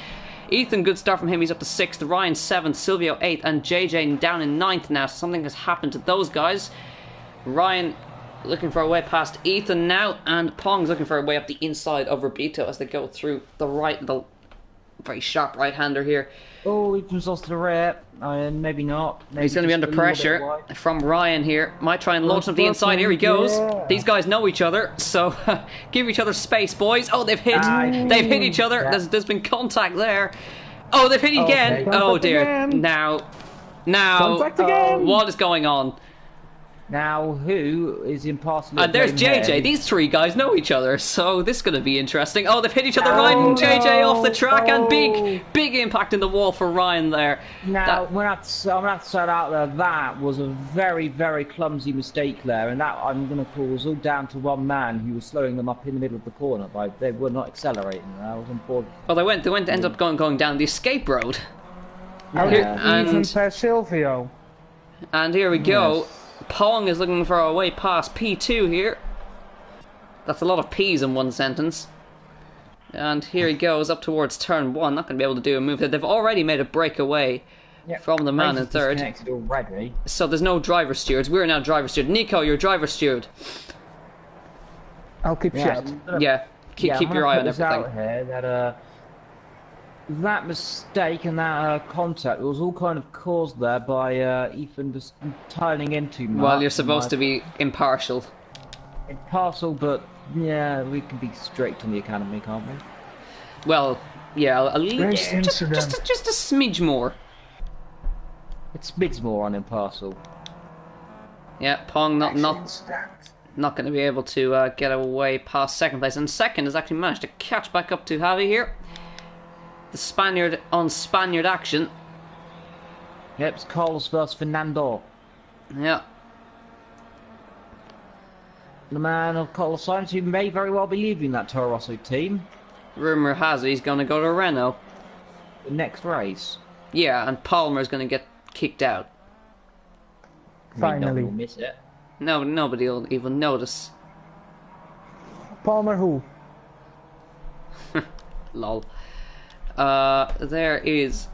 B: Ethan, good start from him. He's up to 6th. Ryan 7th. Silvio 8th. And JJ down in 9th now. So something has happened to those guys. Ryan looking for a way past Ethan now. And Pong's looking for a way up the inside of Rubito as they go through the very sharp right-hander here.
A: Oh, Ethan's lost to the rear. Maybe not. Maybe
B: he's going to be under pressure from Ryan here. Might try and launch him to the inside. Here he goes. Yeah. These guys know each other, so give each other space, boys. Oh, they've hit. They've hit each other. Yeah. There's been contact there. Oh, they've hit again.
C: Okay.
B: Oh dear. Again. Now, what is going on?
A: Now, who is impossible?
B: And there's JJ. These 3 guys know each other, so this is going to be interesting. Oh, they've hit each other. Ryan and JJ off the track, and big impact in the wall for Ryan there.
A: Now, I'm going to set out there, that was a very, very clumsy mistake there, and that I'm going to call was all down to one man who was slowing them up in the middle of the corner. They were not accelerating. I was on board.
B: Well, they ended up going down the escape road.
C: Yeah. Even past Silvio.
B: And here we go. Yes. Pong is looking for a way past P2 here. That's a lot of P's in one sentence. And here he goes up towards turn 1. Not going to be able to do a move there. They've already made a breakaway from the man in 3rd.
A: Already.
B: So there's no driver stewards. We're now driver steward. Nico, you're driver steward.
C: I'll keep check.
B: Yeah, keep your eye on everything.
A: Out here that mistake and that contact was all kind of caused there by Ethan just turning in too much.
B: Well, you're supposed to be impartial.
A: Impartial, but yeah, we can be strict in the academy, can't we?
B: Well, yeah, just a smidge more.
A: It's smidge more on impartial.
B: Yeah, Pong not going to be able to get away past 2nd place, and 2nd has actually managed to catch back up to Javi here. The Spaniard on Spaniard action.
A: Yep, it's Carlos versus Fernando.
B: Yeah.
A: The man of Carlos Sainz, who may very well be leaving that Toro Rosso team.
B: Rumour has it he's going to go to Renault.
A: The next race.
B: Yeah, and Palmer's going to get kicked out.
C: Finally.
A: Nobody will miss it.
B: No, nobody will even notice.
C: Palmer who?
B: Lol. There is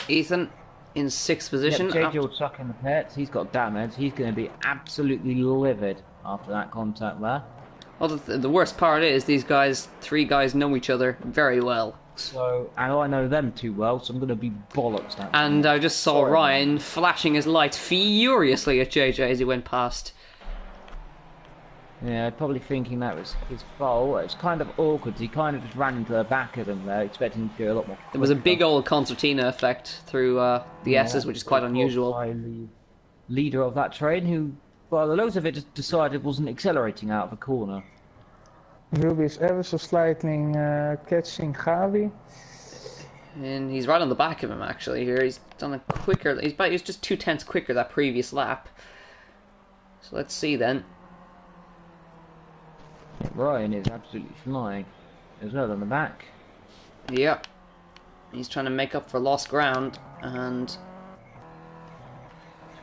B: Ethan. in 6th position.
A: Yep, JJ will chuck in the pits. He's got damage. He's going to be absolutely livid after that contact there.
B: Well, the worst part is these guys, 3 guys, know each other very well.
A: So, and I know them too well, so I'm going to be bollocks at them.
B: And I just saw Ryan flashing his lights furiously at JJ as he went past.
A: Yeah, probably thinking that was his fault. It's kind of awkward. He kind of just ran into the back of him there, expecting him to go a lot more quicker.
B: There was a big old concertina effect through the S's, which is quite unusual.
A: The leader of that train, who, by the looks of it, just decided wasn't accelerating out of the corner.
C: Ruby is ever so slightly catching Gavi.
B: And he's right on the back of him, actually, here. He's done a quicker... He's just 2/10 quicker that previous lap. So let's see, then.
A: Ryan is absolutely flying as well on the back.
B: Yep. He's trying to make up for lost ground, and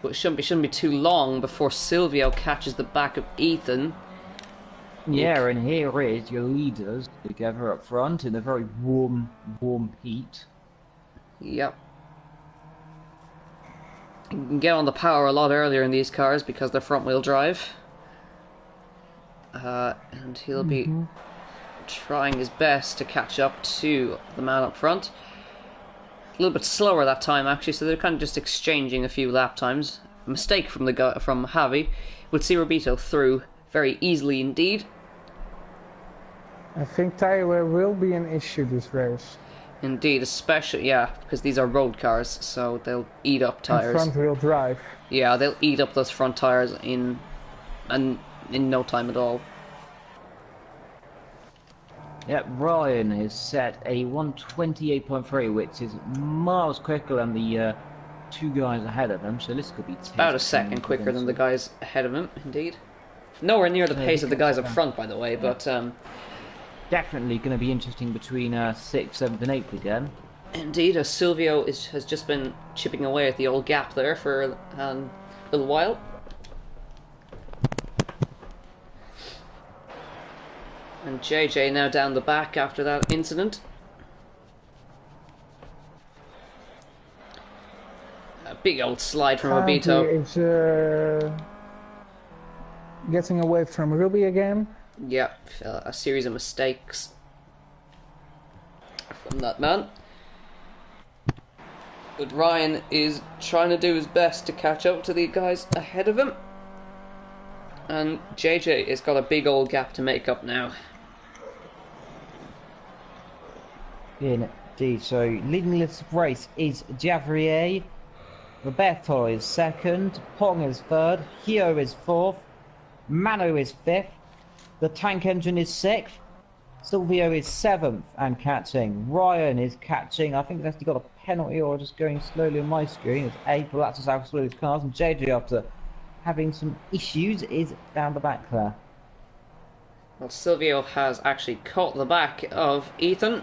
B: it shouldn't be too long before Silvio catches the back of Ethan.
A: Yeah, and here is your leaders together up front in a very warm heat.
B: Yep. You can get on the power a lot earlier in these cars because they're front-wheel drive. And he'll be trying his best to catch up to the man up front. A little bit slower that time, actually, so they're kind of just exchanging a few lap times. A mistake from Javi would see Robito through very easily indeed.
C: I think tire wear will be an issue this race.
B: Indeed, especially, yeah, because these are road cars, so they'll eat up tires.
C: And front-wheel drive.
B: Yeah, they'll eat up those front tires in no time at all.
A: Yep, Ryan has set a 128.3, which is miles quicker than the 2 guys ahead of him, so this could be
B: about a second quicker than the guys ahead of him, indeed. Nowhere near the pace of the guys up front, by the way, but...
A: definitely going to be interesting between 6th, 7th and 8th again.
B: Indeed, as Silvio has just been chipping away at the old gap there for a little while. And JJ now down the back after that incident. A big old slide from Robito.
C: Is getting away from Ruby again.
B: Yep, a series of mistakes from that man. But Ryan is trying to do his best to catch up to the guys ahead of him. And JJ has got a big old gap to make up now.
A: Indeed, so leading this race is Javrier, Roberto is 2nd, Pong is 3rd, Hio is 4th, Manu is 5th, the tank engine is 6th, Silvio is 7th and catching, Ryan is catching, I think he's actually got a penalty or just going slowly on my screen, it's 8th, but that's just how slow his cars, and JJ after having some issues is down the back there.
B: Well, Silvio has actually caught the back of Ethan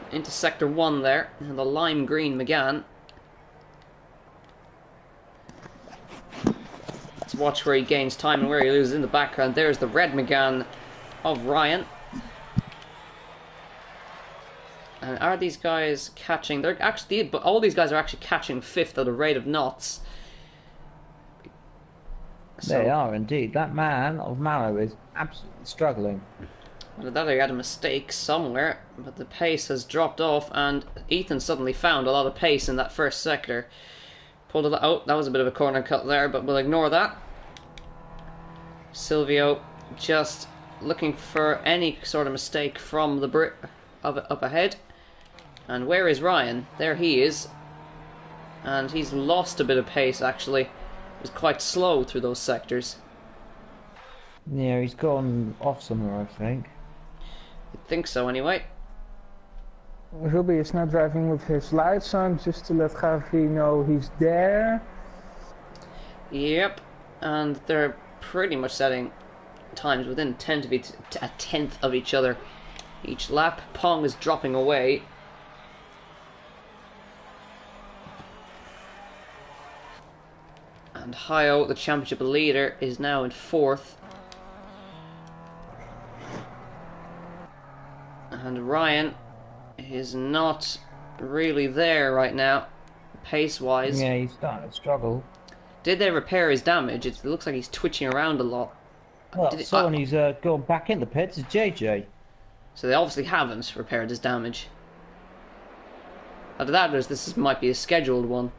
B: into sector 1 there, and the lime green Megane. Let's watch where he gains time and where he loses in the background. There's the red Megane of Ryan. And are these guys catching? They're actually, but all these guys are actually catching 5th at a rate of knots. So,
A: they are indeed. That man of Mallow is absolutely struggling.
B: Well, that he had a mistake somewhere, but the pace has dropped off, and Ethan suddenly found a lot of pace in that first sector. Pulled it out. That was a bit of a corner cut there, but we'll ignore that. Silvio just looking for any sort of mistake from the Brit up ahead. And where is Ryan? There he is. And he's lost a bit of pace, actually. He was quite slow through those sectors.
A: Yeah, he's gone off somewhere, I think.
B: I think so, anyway.
C: Ruby is now driving with his lights on just to let Javi know he's there.
B: Yep, and they're pretty much setting times within a tenth of each other each lap. Pong is dropping away. And Hio, the championship leader, is now in 4th. And Ryan is not really there right now. pace-wise.
A: Yeah, he's starting to struggle.
B: Did they repair his damage? It looks like he's twitching around a lot.
A: Well,
B: Did it-
A: someone who's gone back in the pits is JJ.
B: So they obviously haven't repaired his damage. Either that or this might be a scheduled one.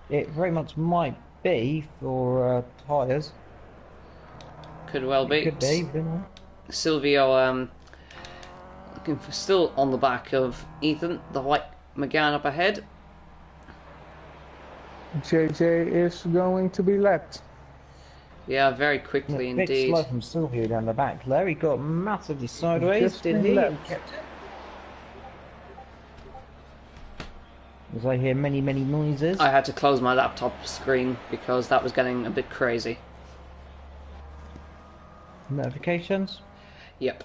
A: It very much might be for tyres.
B: Could well be.
A: Could be, you know.
B: Silvio looking for still on the back of Ethan, the white Megane up ahead.
C: JJ is going to be lapped.
B: Yeah, very quickly
A: Big
B: indeed.
A: slow from Silvio down the back there. He got massively sideways,
C: Just
A: didn't
C: been
A: he?
C: left.
A: Kept it. As I hear many, many noises.
B: I had to close my laptop screen because that was getting a bit crazy.
A: Notifications.
B: Yep.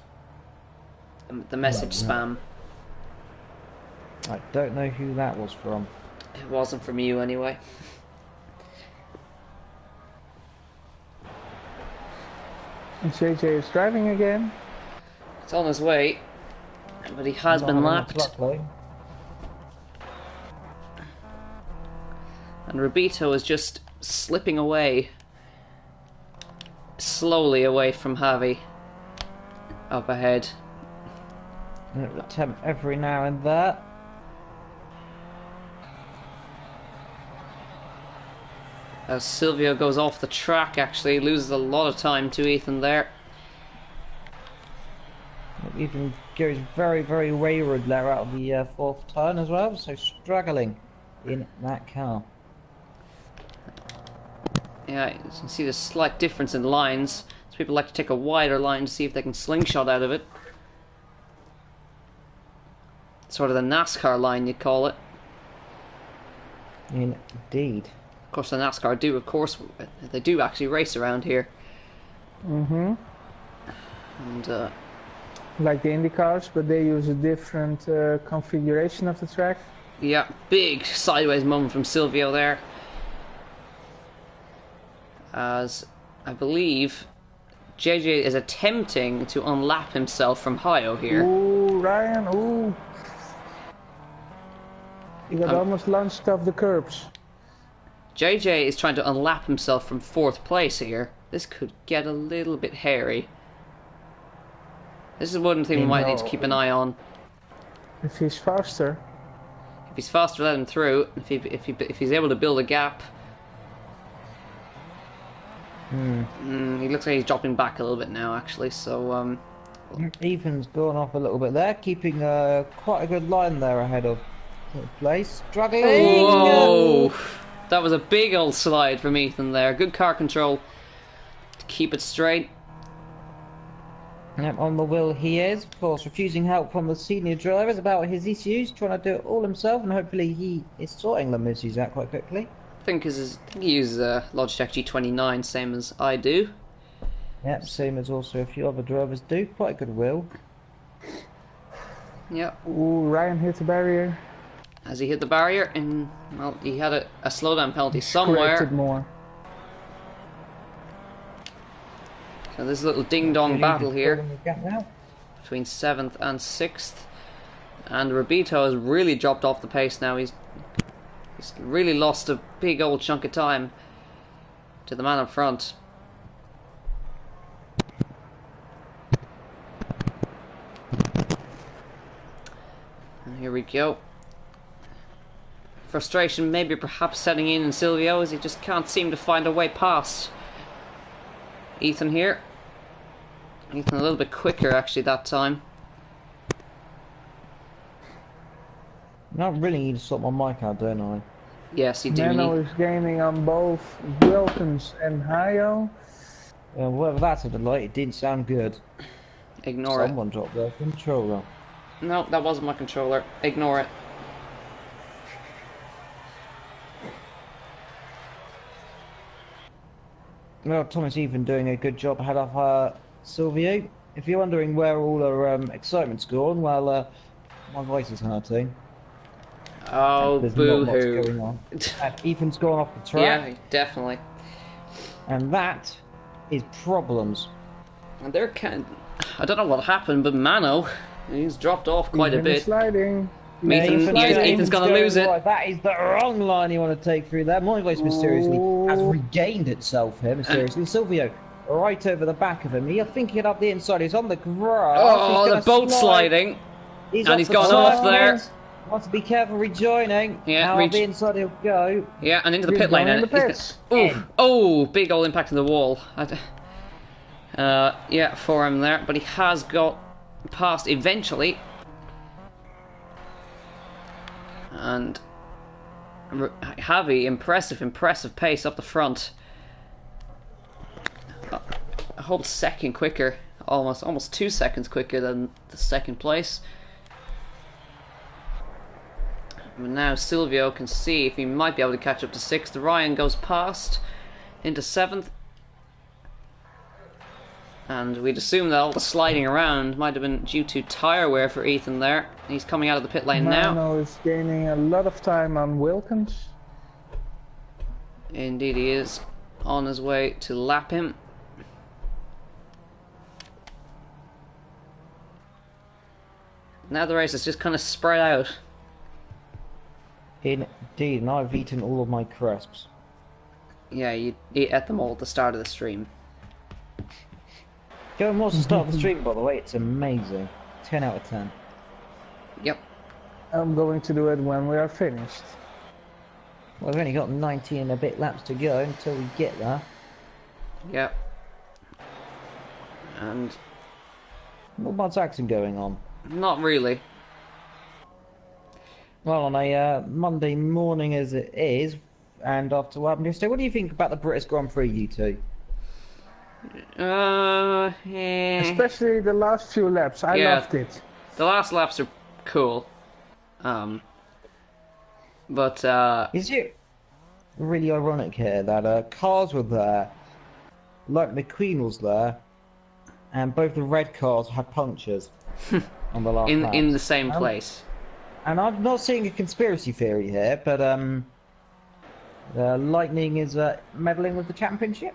B: The message spam.
A: I don't know who that was from.
B: It wasn't from you anyway.
C: And JJ is driving again.
B: It's on his way, but he has been lapped.
A: Luckily.
B: And Rubito is just slipping away. Slowly away from Javi. Up ahead.
A: Attempt every now and then.
B: As Silvio goes off the track, actually loses a lot of time to Ethan there.
A: Ethan goes very, very wayward there out of the fourth turn as well, so struggling in that car.
B: Yeah, you can see the slight difference in lines. So people like to take a wider line to see if they can slingshot out of it. Sort of the NASCAR line, you'd call it.
A: Indeed.
B: Of course, the NASCAR do, of course, they do actually race around here.
C: Mm-hmm.
B: And,
C: Like the Indy cars, but they use a different configuration of the track.
B: yeah, big sideways moment from Silvio there. As I believe JJ is attempting to unlap himself from Hio here.
C: Ooh, Ryan, ooh. He got almost launched off the curbs.
B: JJ is trying to unlap himself from fourth place here. This could get a little bit hairy. This is one thing we might need to keep an eye on.
C: If he's faster.
B: If he's faster, let him through. If he's able to build a gap. He looks like he's dropping back a little bit now, actually. So
A: Ethan's gone off a little bit there, keeping quite a good line there ahead of third place. Struggling.
B: whoa, that was a big old slide from Ethan there. Good car control to keep it straight.
A: Yep, on the wheel he is, of course, refusing help from the senior drivers about his issues, trying to do it all himself, and hopefully he is sorting them issues out quite quickly.
B: I think he uses Logitech G29, same as I do.
A: Yep, same as also a few other drivers do. Quite a good wheel.
B: Yep.
C: Ooh, Ryan hit the barrier.
B: As he hit the barrier, and well, he had a slowdown penalty somewhere.
C: Corrected more.
B: So there's a little ding-dong battle here
A: Now.
B: between 7th and 6th. And Rubito has really dropped off the pace now. He's really lost a big old chunk of time to the man up front. And here we go. Frustration maybe perhaps setting in Silvio as he just can't seem to find a way past Ethan here. Ethan a little bit quicker actually that time.
A: I really need to sort my mic out, don't I?
B: Yes, you do
C: Nano
B: need.
C: is gaining on both Wilkins and Hio.
A: Whatever that's a delight, it didn't sound good.
B: Ignore
A: Someone dropped their controller.
B: it. No, that wasn't my controller. Ignore it.
A: Well, Thomas even doing a good job ahead of Silvio. If you're wondering where all our excitement's gone, well, my voice is hurting.
B: Oh,
A: There's not much
B: boo-hoo.
A: going on. Ethan's gone off the track,
B: Yeah, definitely.
A: and that is problems.
B: And there can I don't know what happened, but Mano, he's dropped off quite a
C: Even is
B: bit.
C: sliding.
B: Ethan's gonna lose it.
A: Right, that is the wrong line you want to take through there. My voice mysteriously has regained itself here, mysteriously. Silvio, right over the back of him. He's thinking up the inside. He's on the grass.
B: Oh, the boat sliding. And he's gone off there.
A: Wants to be careful rejoining.
B: Yeah,
A: now on the inside he'll go.
B: Yeah, and into the pit lane. Oh, big old impact to the wall. Yeah, for him there, but he has got past eventually. And Javi, impressive pace up the front. A whole second quicker, almost 2 seconds quicker than the second place. And now Silvio can see if he might be able to catch up to 6th. Ryan goes past into 7th. And we'd assume that all the sliding around might have been due to tyre wear for Ethan there. He's coming out of the pit lane now.
C: Mano is gaining a lot of time on Wilkins.
B: Indeed he is. On his way to lap him. Now the race is just kind of spread out.
A: Indeed, and I've eaten all of my crisps.
B: Yeah, you ate them all at the start of the stream.
A: Go and watch the start of the stream, by the way. It's amazing. 10 out of 10.
B: Yep.
C: I'm going to do it when we are finished.
A: Well, we've only got 90 and a bit laps to go until we get there.
B: Yep. And
A: what about Jackson going on?
B: Not really.
A: Well, on a Monday morning as it is, and after what happened yesterday, what do you think about the British Grand Prix, you two?
B: Yeah.
C: Especially the last few laps, I loved it.
B: The last laps are cool. But
A: is it really ironic here that cars were there, like McQueen was there, and both the red cars had punctures on the last lap.
B: In the same place.
A: And I'm not seeing a conspiracy theory here, but Lightning is meddling with the championship.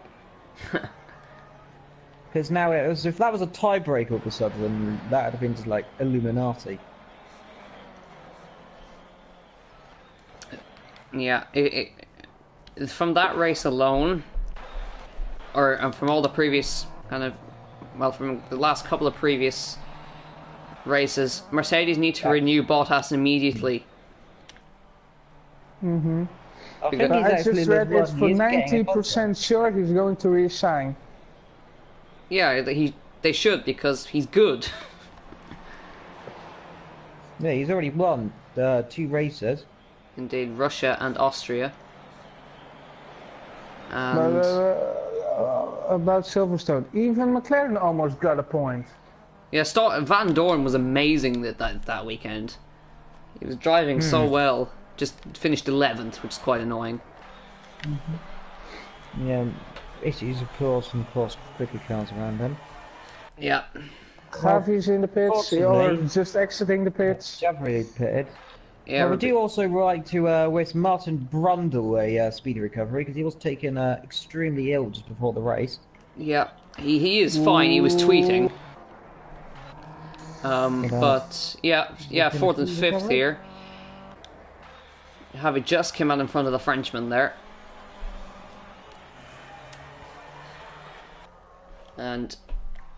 A: Because now, if that was a tiebreaker all of a sudden, that would have been just like Illuminati.
B: Yeah, from that race alone, or from all the previous from the last couple of previous races, Mercedes need to renew Bottas immediately.
C: Mm-hmm.
A: I
C: just read it's for 90% sure he's going to resign.
B: Yeah, they should, because he's good.
A: Yeah, he's already won 2 races.
B: Indeed, Russia and Austria. And
C: about Silverstone, even McLaren almost got a point.
B: Yeah, Van Dorn was amazing that weekend. He was driving so well. Just finished 11th, which is quite annoying.
A: Mm-hmm. Yeah, issues of course, and of course quicker cars around him.
B: Yeah.
C: Javi's in the pits, or just exiting the pits.
A: Javri pitted.
B: Yeah,
A: well, we do also like to wish Martin Brundle a speedy recovery, because he was taken extremely ill just before the race.
B: Yeah, he is fine. He was tweeting. But yeah, 4th and 5th here. Javi just came out in front of the Frenchman there. And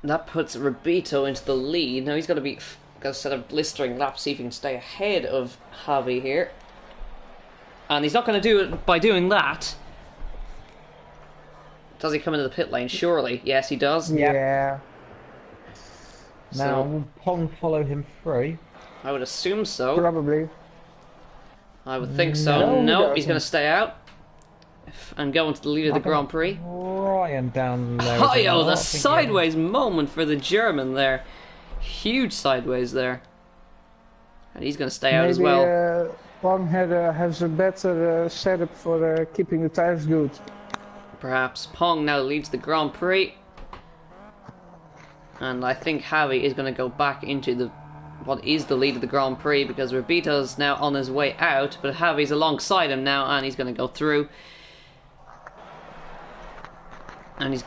B: that puts Rabito into the lead. Now he's got to set a blistering lap, see if he can stay ahead of Javi here. And he's not going to do it by doing that. Does he come into the pit lane? Surely. Yes, he does.
C: Yeah.
A: Now, will Pong follow him through?
B: I would assume so.
C: Probably.
B: I would think so. No, he's going to stay out and go into the lead of the Grand Prix.
A: Ryan down there.
B: Oh, the sideways moment for the German there. Huge sideways there. And he's going to stay out as well.
C: Pong has a better setup for keeping the tires good.
B: Perhaps. Pong now leads the Grand Prix. And I think Javi is going to go back into what is the lead of the Grand Prix, because Rabito's now on his way out, but Javi's alongside him now, and he's going to go through. And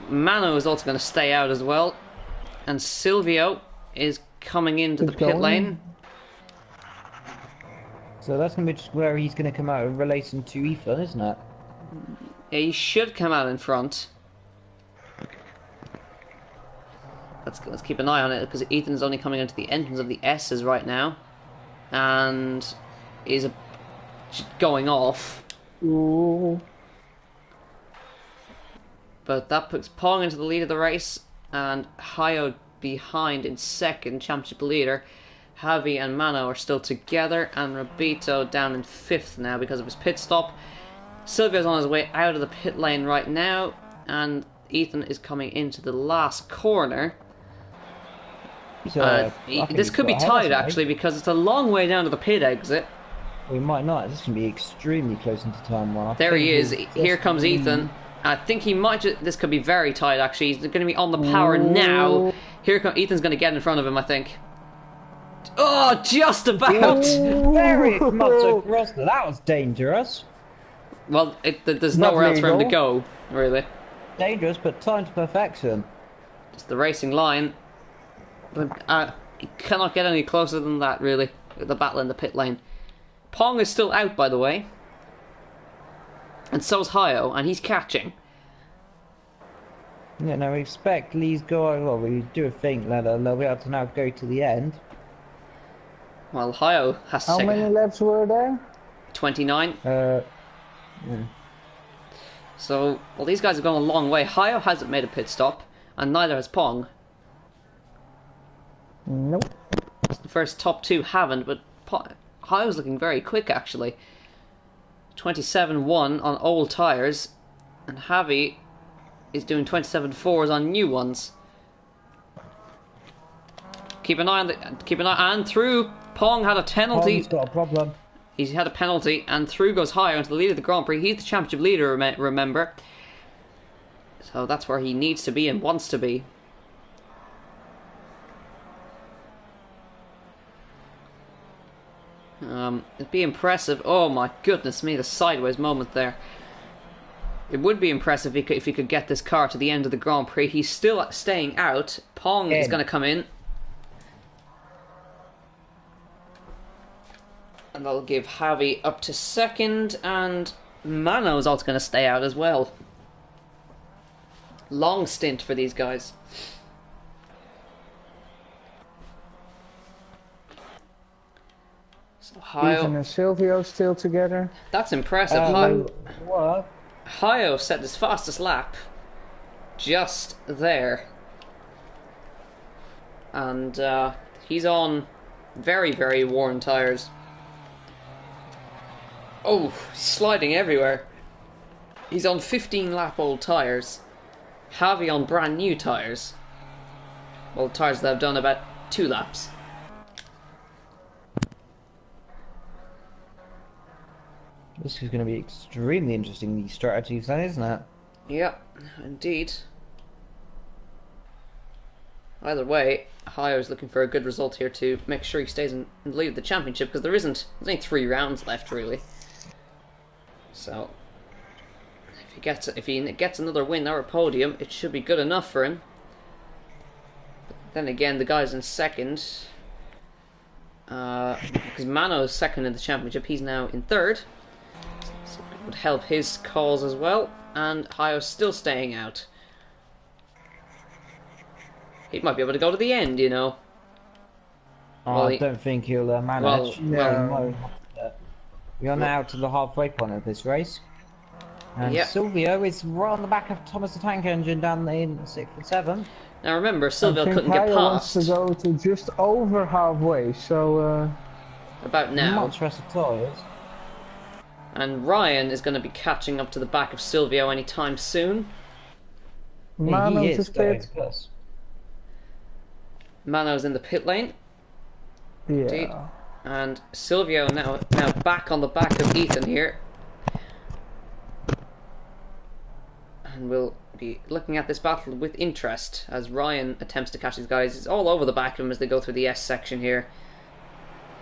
B: Mano is also going to stay out as well. And Silvio is coming into the pit lane.
A: So that's going to be just where he's going to come out in relation to Ethan, isn't it?
B: He should come out in front. Let's keep an eye on it, because Ethan's only coming into the entrance of the S's right now. And is going off.
C: Ooh.
B: But that puts Pong into the lead of the race, and Hayo behind in second, championship leader. Javi and Mano are still together, and Rabito down in fifth now because of his pit stop. Silvio's on his way out of the pit lane right now, and Ethan is coming into the last corner.
A: So,
B: This could be tight actually, because it's a long way down to the pit exit.
A: We might not. This is going to be extremely close into turn one.
B: There he is. Here comes Ethan. I think he might. This could be very tight actually. He's going to be on the power now. Here comes Ethan's going to get in front of him, I think. Oh, just about.
A: Very much across. That was dangerous.
B: Well, there's nowhere else for him to go, really.
A: Dangerous, but timed to perfection.
B: It's the racing line. But he cannot get any closer than that, really. The battle in the pit lane. Pong is still out, by the way. And so is Hayo, and he's catching.
A: Yeah, no, we expect Lee's go. Well, we do think that they'll be able to now go to the end.
B: Well, Hayo has to
C: How
B: take
C: many laps were there?
B: 29.
A: Yeah.
B: So, well, these guys have gone a long way. Hayo hasn't made a pit stop, and neither has Pong.
C: Nope.
B: The first top two haven't, but Hayo's looking very quick, actually. 27.1 on old tyres, and Javi is doing 27.4s on new ones. Keep an eye on and through. Pong had a penalty.
A: Pong's got a problem.
B: He's had a penalty, and through goes Hayo into the lead of the Grand Prix. He's the championship leader, remember. So that's where he needs to be and wants to be. It'd be impressive. Oh my goodness me, the sideways moment there. It would be impressive if he could get this car to the end of the Grand Prix. He's still staying out. Pong is going to come in. And that'll give Javi up to second, and Mano is also going to stay out as well. Long stint for these guys. So
C: Ethan and Silvio still together.
B: That's impressive.
A: What?
B: Hayo set his fastest lap just there. And he's on very, very worn tyres. Oh, he's sliding everywhere. He's on 15 lap old tyres. Javi on brand new tyres. Well, tyres that have done about 2 laps.
A: This is going to be extremely interesting, these strategies then, isn't it?
B: Yeah, indeed. Either way, Hayo's looking for a good result here to make sure he stays in the lead of the championship, because there's only 3 rounds left, really. So, if he gets another win or a podium, it should be good enough for him. But then again, the guy's in second. Because Mano's second in the championship, he's now in third. So it would help his cause as well. And Hayo's still staying out. He might be able to go to the end, you know.
A: Oh, I don't think he'll manage.
B: Well,
A: we are now to the halfway point of this race. And Silvio is right on the back of Thomas the Tank Engine down in 6th and 7th.
B: Now remember, Silvio couldn't get
C: wants
B: past.
C: to go to just over halfway, so...
B: About now.
A: Much rest of tyres.
B: And Ryan is going to be catching up to the back of Silvio anytime soon.
C: Mano
A: he
C: to
A: is going
C: pit.
A: plus.
B: Mano's in the pit lane.
C: Yeah.
B: Indeed. And Silvio now back on the back of Ethan here. And we'll be looking at this battle with interest as Ryan attempts to catch these guys. It's all over the back of them as they go through the S section here.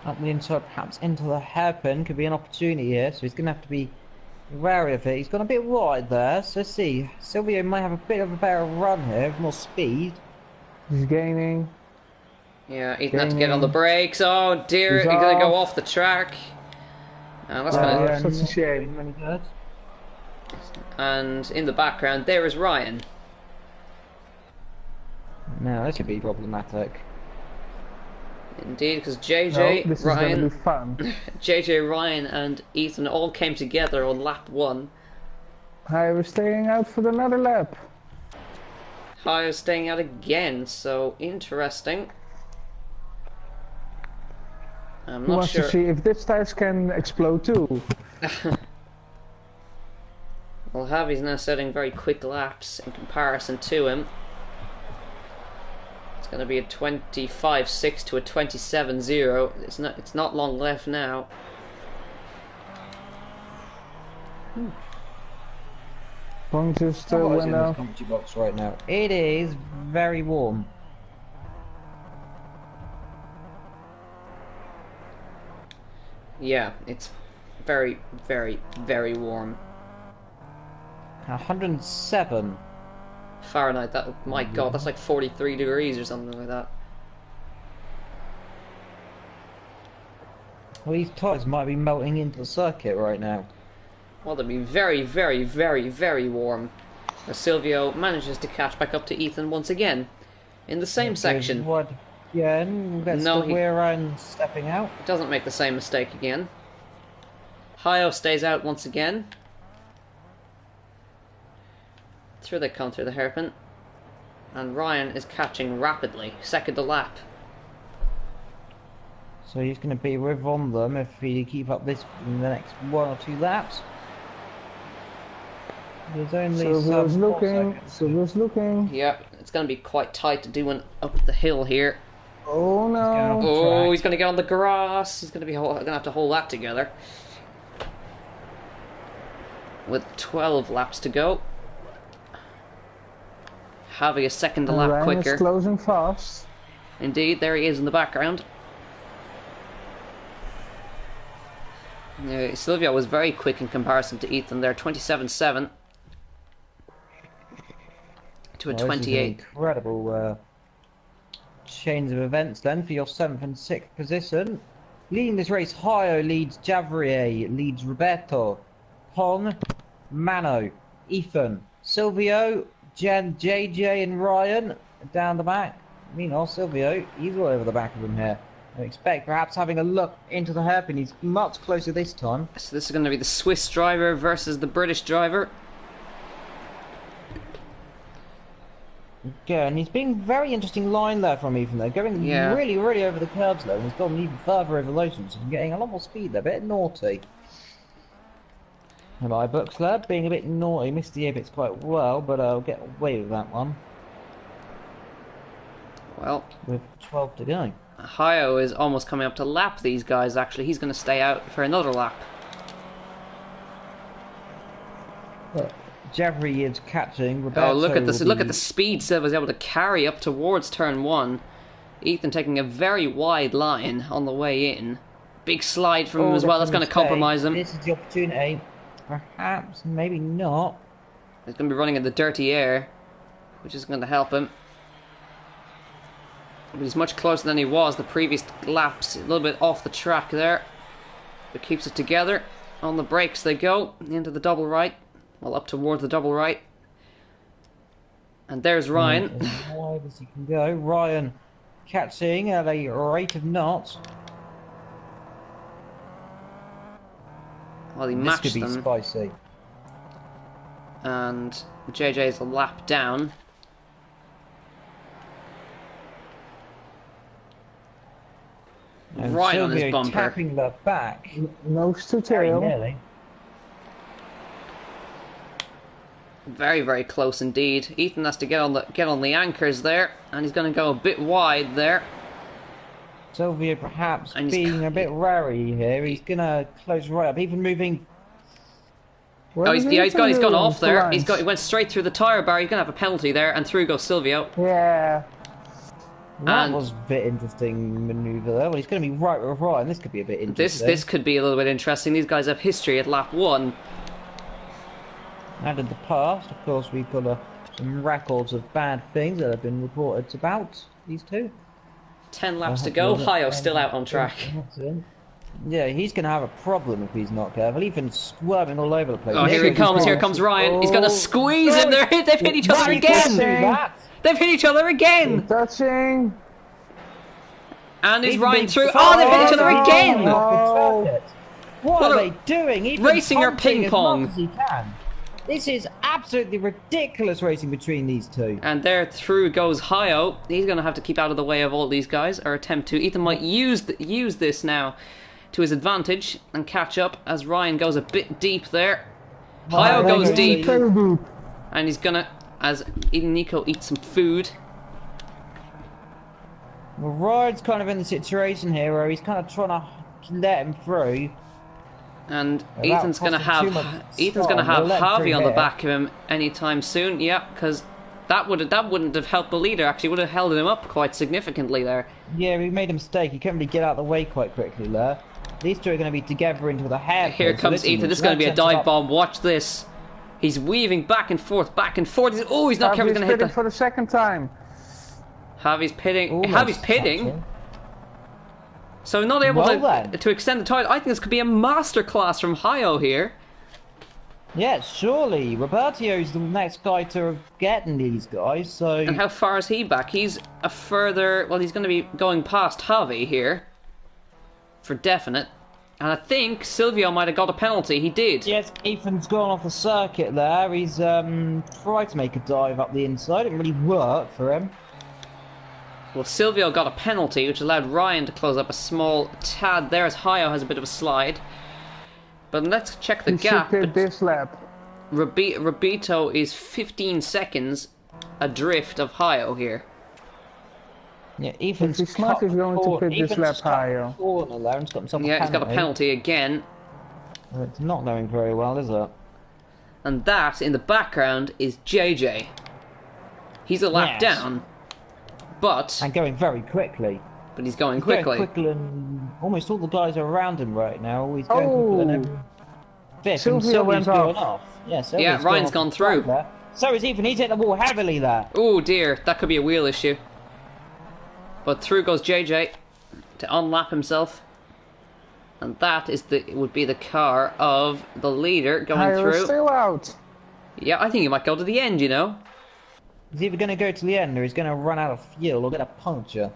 A: Up the inside, perhaps into the hairpin, could be an opportunity here, so he's going to have to be wary of it. He's gone a bit wide there, so let's see. Silvio might have a bit of a better run here, with more speed.
C: He's gaining.
B: Yeah, Ethan had to get on the brakes. Oh dear, he's going to go off the track. That's kind
C: yeah, such a shame.
A: Many birds.
B: And in the background, there is Ryan.
A: Now this could be problematic.
B: Indeed, because
C: No,
B: JJ,
C: this is
B: Ryan,
C: gonna be fun.
B: JJ, Ryan, and Ethan all came together on lap 1.
C: I was staying out for another lap.
B: Hi was staying out again, so interesting. I'm
C: Who
B: not
C: wants
B: sure.
C: to see if this tires can explode too?
B: Well, Javi's now setting very quick laps in comparison to him. It's going to be a 25.6 to a 27.0. It's not long left now.
C: One just
A: What is
C: went
A: in this
C: out.
A: commentary box right now? It is very warm.
B: Yeah, it's very, very, very warm.
A: 107.
B: Fahrenheit, that, my god, that's like 43 degrees or something like that.
A: Well, these tyres might be melting into the circuit right now.
B: Well, they'll be very, very, very, very warm. As Silvio manages to catch back up to Ethan once again. In the same section.
A: What? Yeah, that's
B: No,
A: the
B: he-
A: way around stepping out.
B: Doesn't make the same mistake again. Hio stays out once again. Through they come through the hairpin. And Ryan is catching rapidly. Second a lap.
A: So he's going to be with on them if he keep up this in the next 1 or 2 laps. There's only
C: Silvio's
A: some
C: looking. Silvio's looking.
B: Yep, it's going to be quite tight to do one up the hill here.
C: Oh no.
B: Oh, he's going to get on the grass. He's going to have to hold that together. With 12 laps to go. Javi a second a lap
C: Ryan
B: quicker.
C: is closing fast.
B: Indeed, there he is in the background. Silvio was very quick in comparison to Ethan there, 27.7 to a
A: Well, this is an
B: 28.
A: incredible change of events then for your 7th and 6th position. Leading this race, Hio leads Javrier, leads Roberto, Pon, Mano, Ethan, Silvio, Jen, JJ and Ryan down the back. Meanwhile, Silvio, he's all over the back of him here. I expect perhaps having a look into the hairpin, he's much closer this time.
B: So this is going to be the Swiss driver versus the British driver.
A: Yeah, and he's been very interesting line there from Ethan though, going really, really over the curves though, and he's gone even further over those ones and getting a lot more speed there, a bit naughty. And my books there, being a bit naughty, missed the apex quite well, but I'll get away with that one.
B: Well,
A: With 12 to go.
B: Hio is almost coming up to lap these guys actually. He's going to stay out for another lap.
A: Jeffrey is catching. Roberto
B: Oh, look at this!
A: will
B: Look
A: be-
B: at the speed Sid was able to carry up towards turn 1. Ethan taking a very wide line on the way in. Big slide from him as well. That's going to compromise him.
A: This is the opportunity. Perhaps, maybe not.
B: He's going to be running in the dirty air, which is going to help him. But he's much closer than he was the previous laps. A little bit off the track there, but keeps it together. On the brakes they go into the double right. Well, up towards the double right. And there's Ryan.
A: As wide as he can go. Ryan catching at a rate of knots.
B: Well, he
A: This
B: matched
A: could be
B: them.
A: spicy.
B: And JJ's a lap down.
A: And
B: Right on his
A: Silvio
B: bumper.
A: tapping the back.
C: Nose to
A: Very
C: tail.
A: nearly.
B: Very, very close indeed. Ethan has to get on the anchors there, and he's going to go a bit wide there.
A: Silvio perhaps
B: And he's
A: being a bit wary here. He's gonna close right up, even moving.
C: What
B: Oh,
C: is
B: he's
C: Ethan
B: gone
C: doing
B: off
C: for
B: there.
C: lines?
B: He went straight through the tyre bar. He's going to have a penalty there, and through goes Silvio.
C: Yeah.
A: That
B: And-
A: was a bit interesting manoeuvre there. Well, he's going to be right with Ryan. This could be a bit interesting.
B: This could be a little bit interesting. These guys have history at lap 1.
A: And in the past, of course, we've got some records of bad things that have been reported about these two.
B: 10 laps to go. Hio still out on track.
A: Yeah, he's going to have a problem if he's not careful. Ethan's squirming all over the place.
B: Oh, here he comes. Here comes Ryan. He's gonna squeeze him. They've hit each other again. They've hit each other again.
C: Touching.
B: And is Ryan through? Oh, they've hit each other again.
C: Oh.
A: What are they doing? Ethan's
B: racing or
A: punting
B: ping
A: as
B: pong?
A: much as he can. This is absolutely ridiculous racing between these two.
B: And there through goes Hio. He's going to have to keep out of the way of all these guys, or attempt to. Ethan might use this now to his advantage and catch up as Ryan goes a bit deep there. Hio goes deep. And he's going to, as Nico eats some food.
A: Well, Ryan's kind of in the situation here where he's kind of trying to let him through.
B: And Ethan's gonna have Harvey on the back of him anytime soon. Yeah, because that wouldn't have helped the leader. Actually, would have held him up quite significantly there.
A: Yeah, he made a mistake. He couldn't really get out of the way quite quickly there. These two are going to be together into the hair.
B: Here comes Ethan. This is going to be a dive bomb. Watch this. He's weaving back and forth, back and forth. Oh, he's not careful. He's going to hit
C: for the second time.
B: Harvey's pitting. Harvey's pitting. So not able to extend the title. I think this could be a masterclass from Hio here.
A: Yeah, surely. Roberto's the next guy to get in these guys, so...
B: And how far is he back? He's a further... Well, he's going to be going past Javi here. For definite. And I think Silvio might have got a penalty. He did.
A: Yes, Ethan's gone off the circuit there. He's tried to make a dive up the inside. It didn't really work for him.
B: Well, Silvio got a penalty, which allowed Ryan to close up a small tad there as Hio has a bit of a slide. But let's check the gap.
C: This lap.
B: Robito is 15 seconds adrift of Hio here.
A: Yeah, Ethan's
C: going to pit this lap Hio.
B: Yeah, he's got a penalty again.
A: It's not going very well, is it?
B: And that, in the background, is JJ. He's a lap down. But...
A: And going very quickly.
B: But he's going quickly.
A: Going quicker than almost all the guys are around him right now. He's going quicker than every... Silvio went off.
B: Yeah, Ryan's gone through.
A: So is Ethan. He's hit the wall heavily there.
B: Oh dear, that could be a wheel issue. But through goes JJ to unlap himself. And that is would be the car of the leader going through.
C: Still out.
B: Yeah, I think he might go to the end, you know.
A: He's either going to go to the end or he's going to run out of fuel or get a puncture.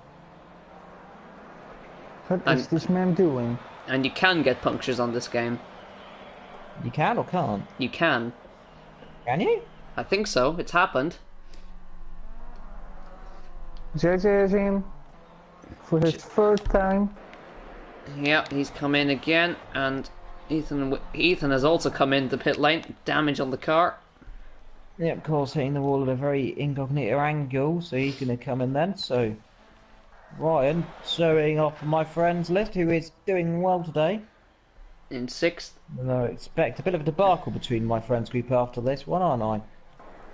C: What is this man doing?
B: And you can get punctures on this game.
A: You can or can't?
B: You can.
A: Can you?
B: I think so. It's happened.
C: JJ is in for his third time.
B: Yeah, he's come in again, and Ethan has also come in the pit lane. Damage on the car.
A: Yeah, of course, hitting the wall at a very incognito angle, so he's going to come in then. So, Ryan, showing off my friends list, who is doing well today.
B: In 6th.
A: I expect a bit of a debacle between my friends group after this one, aren't I?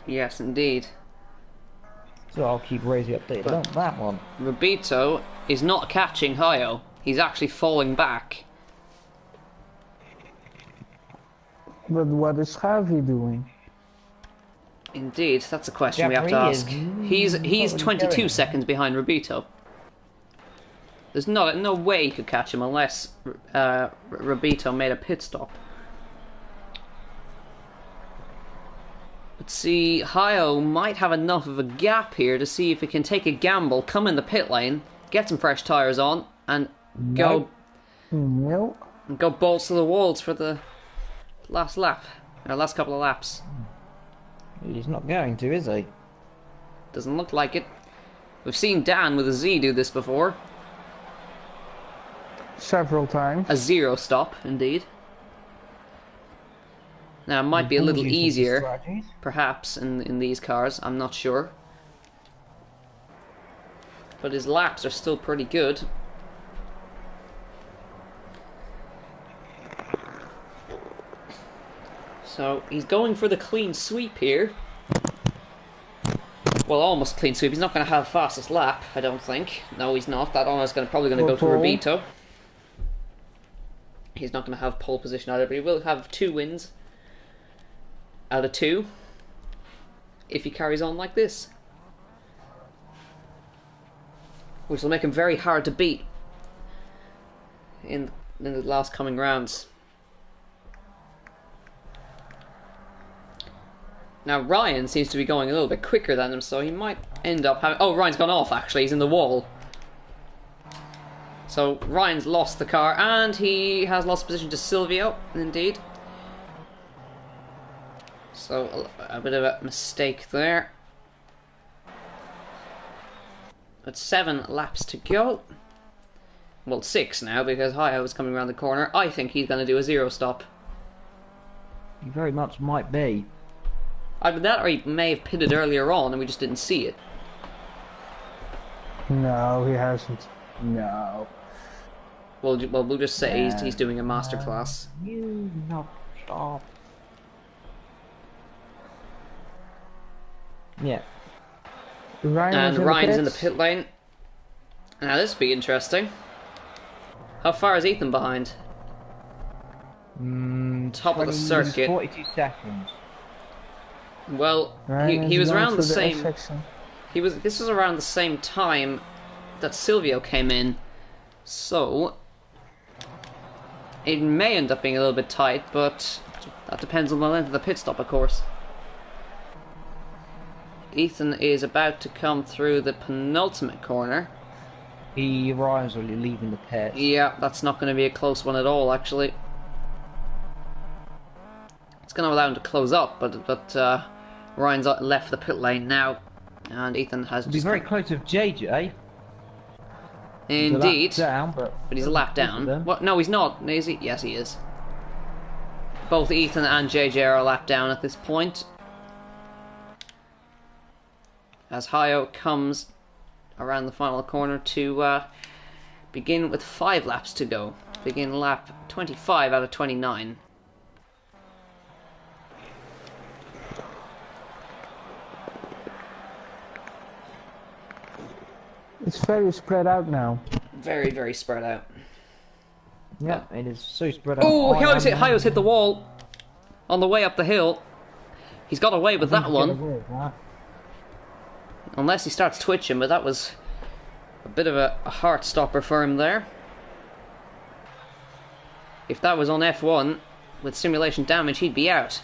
B: Yes, indeed.
A: So I'll keep Rosie updated on that one.
B: Robito is not catching Hio. He's actually falling back.
C: But what is Javi doing?
B: Indeed, that's a question we have to ask. He's 22 seconds behind Robito. There's no way he could catch him unless Robito made a pit stop. But see, Hio might have enough of a gap here to see if he can take a gamble, come in the pit lane, get some fresh tyres on, and go balls to the walls for the last lap, or last couple of laps.
A: He's not going to, is he?
B: Doesn't look like it. We've seen Dan with a Z do this before.
C: Several times.
B: A 0 stop, indeed. Now, it might be a little easier, perhaps, in these cars. I'm not sure. But his laps are still pretty good. So, he's going for the clean sweep here. Well, almost clean sweep. He's not going to have fastest lap, I don't think. No, he's not. That honour's probably going to go to Robito. He's not going to have pole position either, but he will have 2 wins out of 2 if he carries on like this. Which will make him very hard to beat in in the last coming rounds. Now Ryan seems to be going a little bit quicker than him, so he might end up having... Oh, Ryan's gone off actually, he's in the wall. So Ryan's lost the car, and he has lost position to Silvio, indeed. So a bit of a mistake there. But 7 laps to go. Well, 6 now, because Hio is coming around the corner. I think he's going to do a 0 stop.
A: He very much might be.
B: Either that, or he may have pitted earlier on and we just didn't see it.
C: No, he hasn't. No.
B: Well, we'll just say he's doing a masterclass.
A: You not stop. Yeah.
C: Ryan's
B: in the pit lane. Now this will be interesting. How far is Ethan behind? Top of the circuit.
A: 42 seconds.
B: Well, he was around the same. This was around the same time that Silvio came in, so it may end up being a little bit tight, but that depends on the length of the pit stop, of course. Ethan is about to come through the penultimate corner.
A: Ryan's already leaving the pit.
B: Yeah, that's not going to be a close one at all, actually. It's going to allow him to close up, but Ryan's left the pit lane now, and Ethan has
A: Be very close with JJ.
B: Indeed,
A: He's a lap down,
B: but he's a lap down. What? No, he's not. Is he? Yes, he is. Both Ethan and JJ are a lap down at this point. As Hio comes around the final corner to begin with 5 laps to go. Begin lap 25 out of 29.
C: It's very spread out now.
B: Very, very spread out.
A: Yeah, it is so spread out.
B: Oh, Hio's hit the wall on the way up the hill. He's got away with that one. Unless he starts twitching, but that was a bit of a heart stopper for him there. If that was on F1 with simulation damage, he'd be out.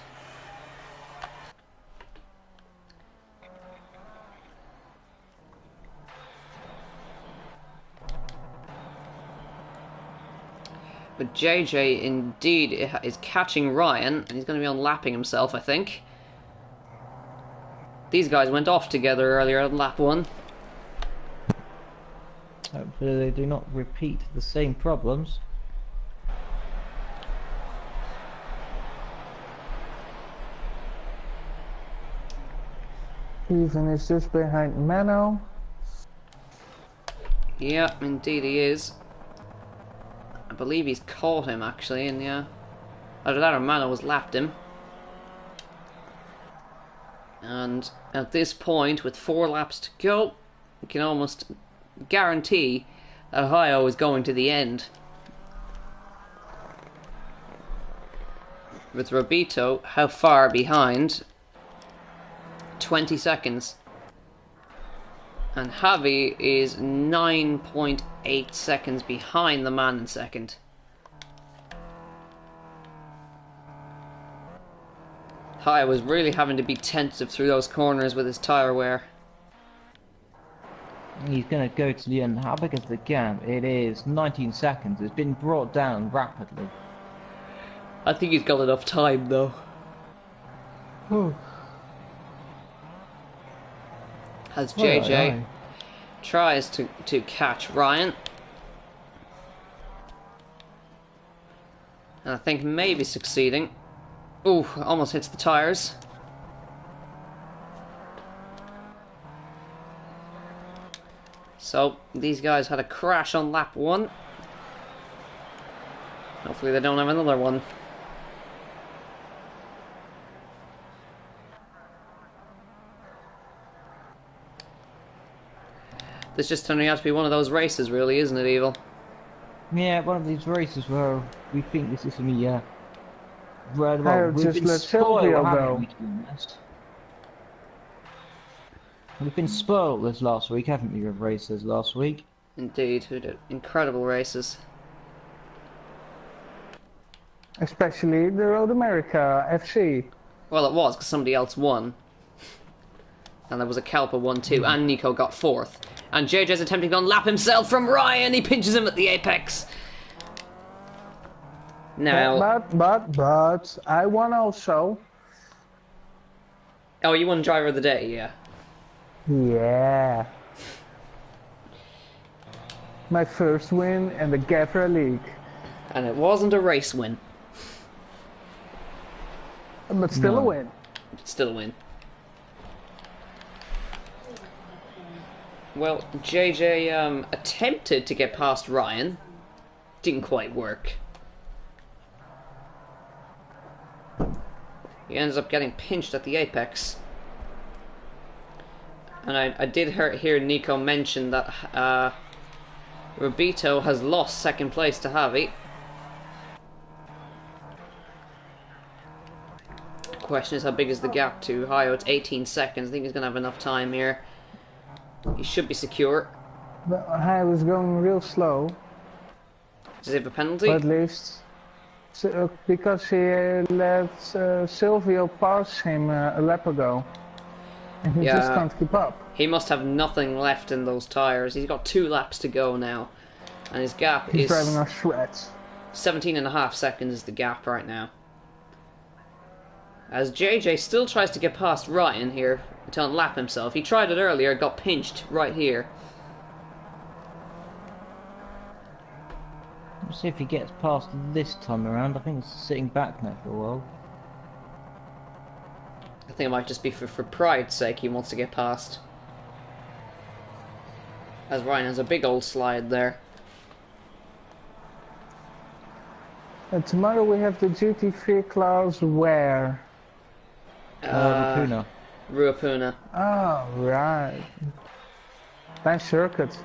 B: But JJ indeed is catching Ryan, and he's going to be unlapping himself, I think. These guys went off together earlier on lap 1.
A: Hopefully they do not repeat the same problems.
C: Ethan is just behind Mano.
B: Yeah, indeed he is. I believe he's caught him actually, and yeah. Either that or Mano has lapped him. And at this point, with 4 laps to go, we can almost guarantee that Hio is going to the end. With Robito, how far behind? 20 seconds. And Javi is 9.8 seconds behind the man in second. Hio was really having to be tentative through those corners with his tyre wear.
A: He's going to go to the end. How big is the gap? It is 19 seconds. It's been brought down rapidly.
B: I think he's got enough time though. As JJ tries to catch Ryan. And I think maybe succeeding. Ooh, almost hits the tyres. So, these guys had a crash on lap 1. Hopefully they don't have another one. This just turning out to be one of those races, really, isn't it, Evil?
A: Yeah, one of these races where we think this is going to be, right,
C: well,
A: we've
C: just
A: been
C: let
A: spoiled,
C: Silvio
A: haven't
C: go.
A: we, to be honest? We've been spoiled this last week, haven't we, with races last week?
B: Indeed, we did incredible races.
C: Especially the Road America FC.
B: Well, it was, because somebody else won. And there was a Kelper 1-2, and Nico got 4th. And JJ's attempting to unlap himself from Ryan. He pinches him at the apex. Now...
C: But, I won also.
B: Oh, you won Driver of the Day, yeah.
C: Yeah. My first win in the GAVRA League.
B: And it wasn't a race win.
C: But still a win.
B: Still a win. Well, JJ attempted to get past Ryan. Didn't quite work. He ends up getting pinched at the apex. And I did hear Nico mention that Robito has lost 2nd place to Javi. The question is, how big is the gap to Hayo? It's 18 seconds. I think he's going to have enough time here. He should be secure.
C: But I was going real slow.
B: Does he have a penalty?
C: At least. Because he let Silvio pass him a lap ago. And he just can't keep up.
B: He must have nothing left in those tyres. He's got 2 laps to go now. And his gap
C: He's
B: is...
C: driving on shreds.
B: 17.5 seconds is the gap right now. As JJ still tries to get past Ryan here to unlap himself. He tried it earlier, got pinched right here.
A: Let's see if he gets past this time around. I think it's sitting back now for a while.
B: I think it might just be for pride's sake he wants to get past. As Ryan has a big old slide there.
C: And tomorrow we have the GT3 class where?
A: Ruapuna.
B: Ruapuna.
C: Oh, right. Nice circuit.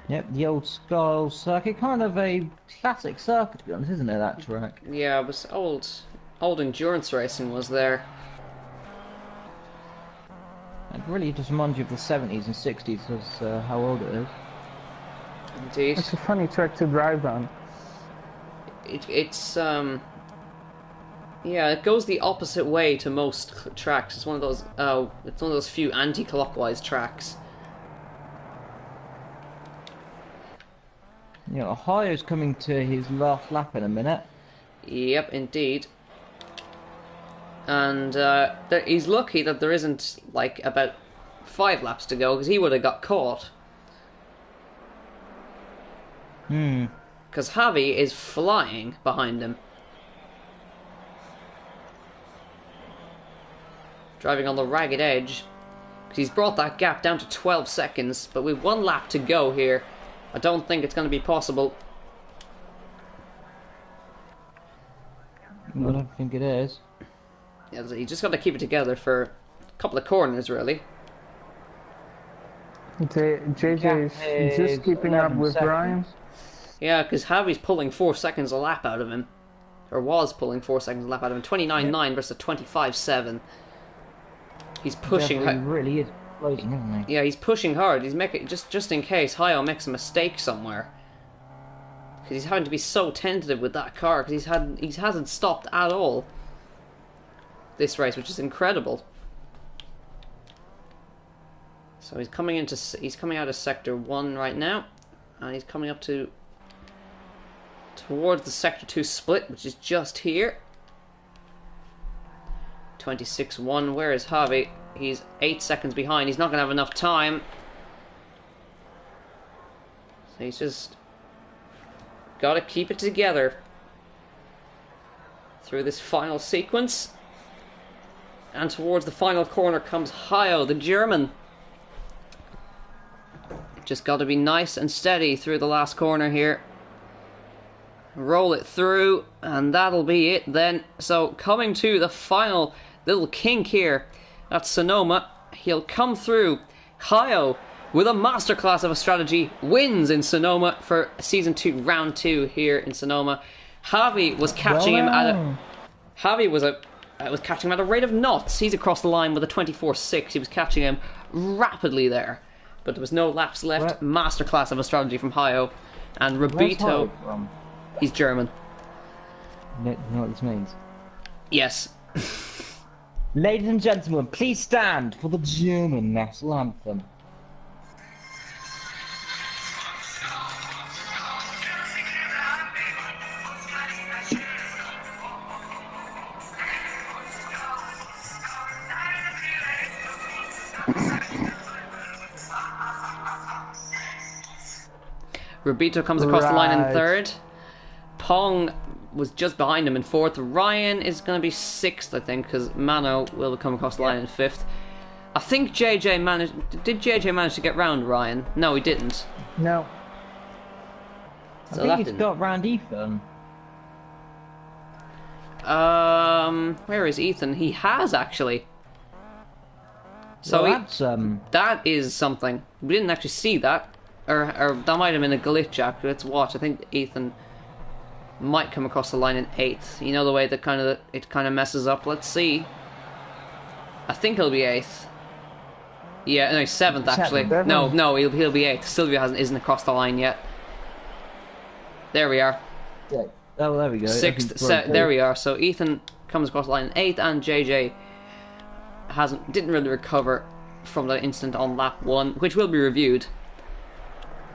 B: Yep, the old style circuit. Kind of a classic circuit, to be honest, isn't it, that track? Yeah, it was old endurance racing was there. It really just reminds you of the 70s and 60s as how old it is. Indeed.
C: It's a funny track to drive on.
B: It's yeah, it goes the opposite way to most tracks. It's one of those few anti-clockwise tracks. You know, Ohio's coming to his last lap in a minute. Yep, indeed. And he's lucky that there isn't like about 5 laps to go, because he would have got caught. Because Javi is flying behind him. Driving on the ragged edge. Because he's brought that gap down to 12 seconds. But with 1 lap to go here, I don't think it's going to be possible. I don't think it is. Yeah, you just got to keep it together for a couple of corners, really.
C: JJ is just keeping up with Ryan.
B: Yeah, because Javi's pulling 4 seconds a lap out of him. Or was pulling 4 seconds a lap out of him. 29.9 versus 25.7. He's pushing hard. He really is closing, isn't he? Yeah, he's pushing hard. He's making just in case Hayo makes a mistake somewhere. Because he's having to be so tentative with that car, because he hasn't stopped at all this race, which is incredible. So he's coming out of sector 1 right now, and he's coming up towards the sector 2 split, which is just here. 26.1. Where is Javi? He's 8 seconds behind. He's not going to have enough time. So he's just got to keep it together through this final sequence. And towards the final corner comes Hayo, the German. Just got to be nice and steady through the last corner here. Roll it through, and that'll be it then. So coming to the final little kink here at Sonoma, he'll come through. Hayo, with a masterclass of a strategy, wins in Sonoma for Season 2, Round 2 here in Sonoma. Javi was catching him at a... Javi was catching him at a rate of knots. He's across the line with a 24.6. He was catching him rapidly there. But there was no laps left. Masterclass of a strategy from Hayo. And Robito... He's German.
A: You know what this means?
B: Yes.
A: Ladies and gentlemen, please stand for the German national anthem.
B: Rubito comes across the line in
A: Right.
B: third. Pong was just behind him in fourth. Ryan is going to be sixth, I think, because Mano will come across the line in fifth. I think JJ managed... Did JJ manage to get round Ryan? No, he didn't.
C: No.
B: So
A: I
B: that
A: think he's
B: didn't.
A: got round Ethan.
B: Where is Ethan? He has, actually. So
A: Well, that's
B: that is something. We didn't actually see that. Or that might have been a glitch, actually. Let's watch. I think Ethan might come across the line in 8th. You know the way that it kind of messes up? Let's see. I think he'll be 8th. Yeah, no, he's 7th, actually.
C: Seventh.
B: No, he'll be 8th. Sylvia isn't across the line yet. There we are.
A: yeah. Oh, there we go.
B: 6th, there we are. So Ethan comes across the line in 8th, and JJ didn't really recover from that incident on lap 1, which will be reviewed.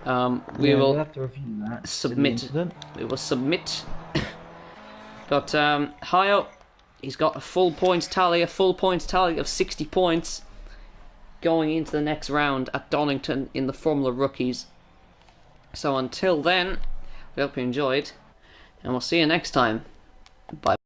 A: We'll have to review that.
B: Submit. We will submit. But Hayo, he's got a full points tally of 60 points going into the next round at Donington in the Formula Rookies. So until then, we hope you enjoyed, and we'll see you next time. Bye.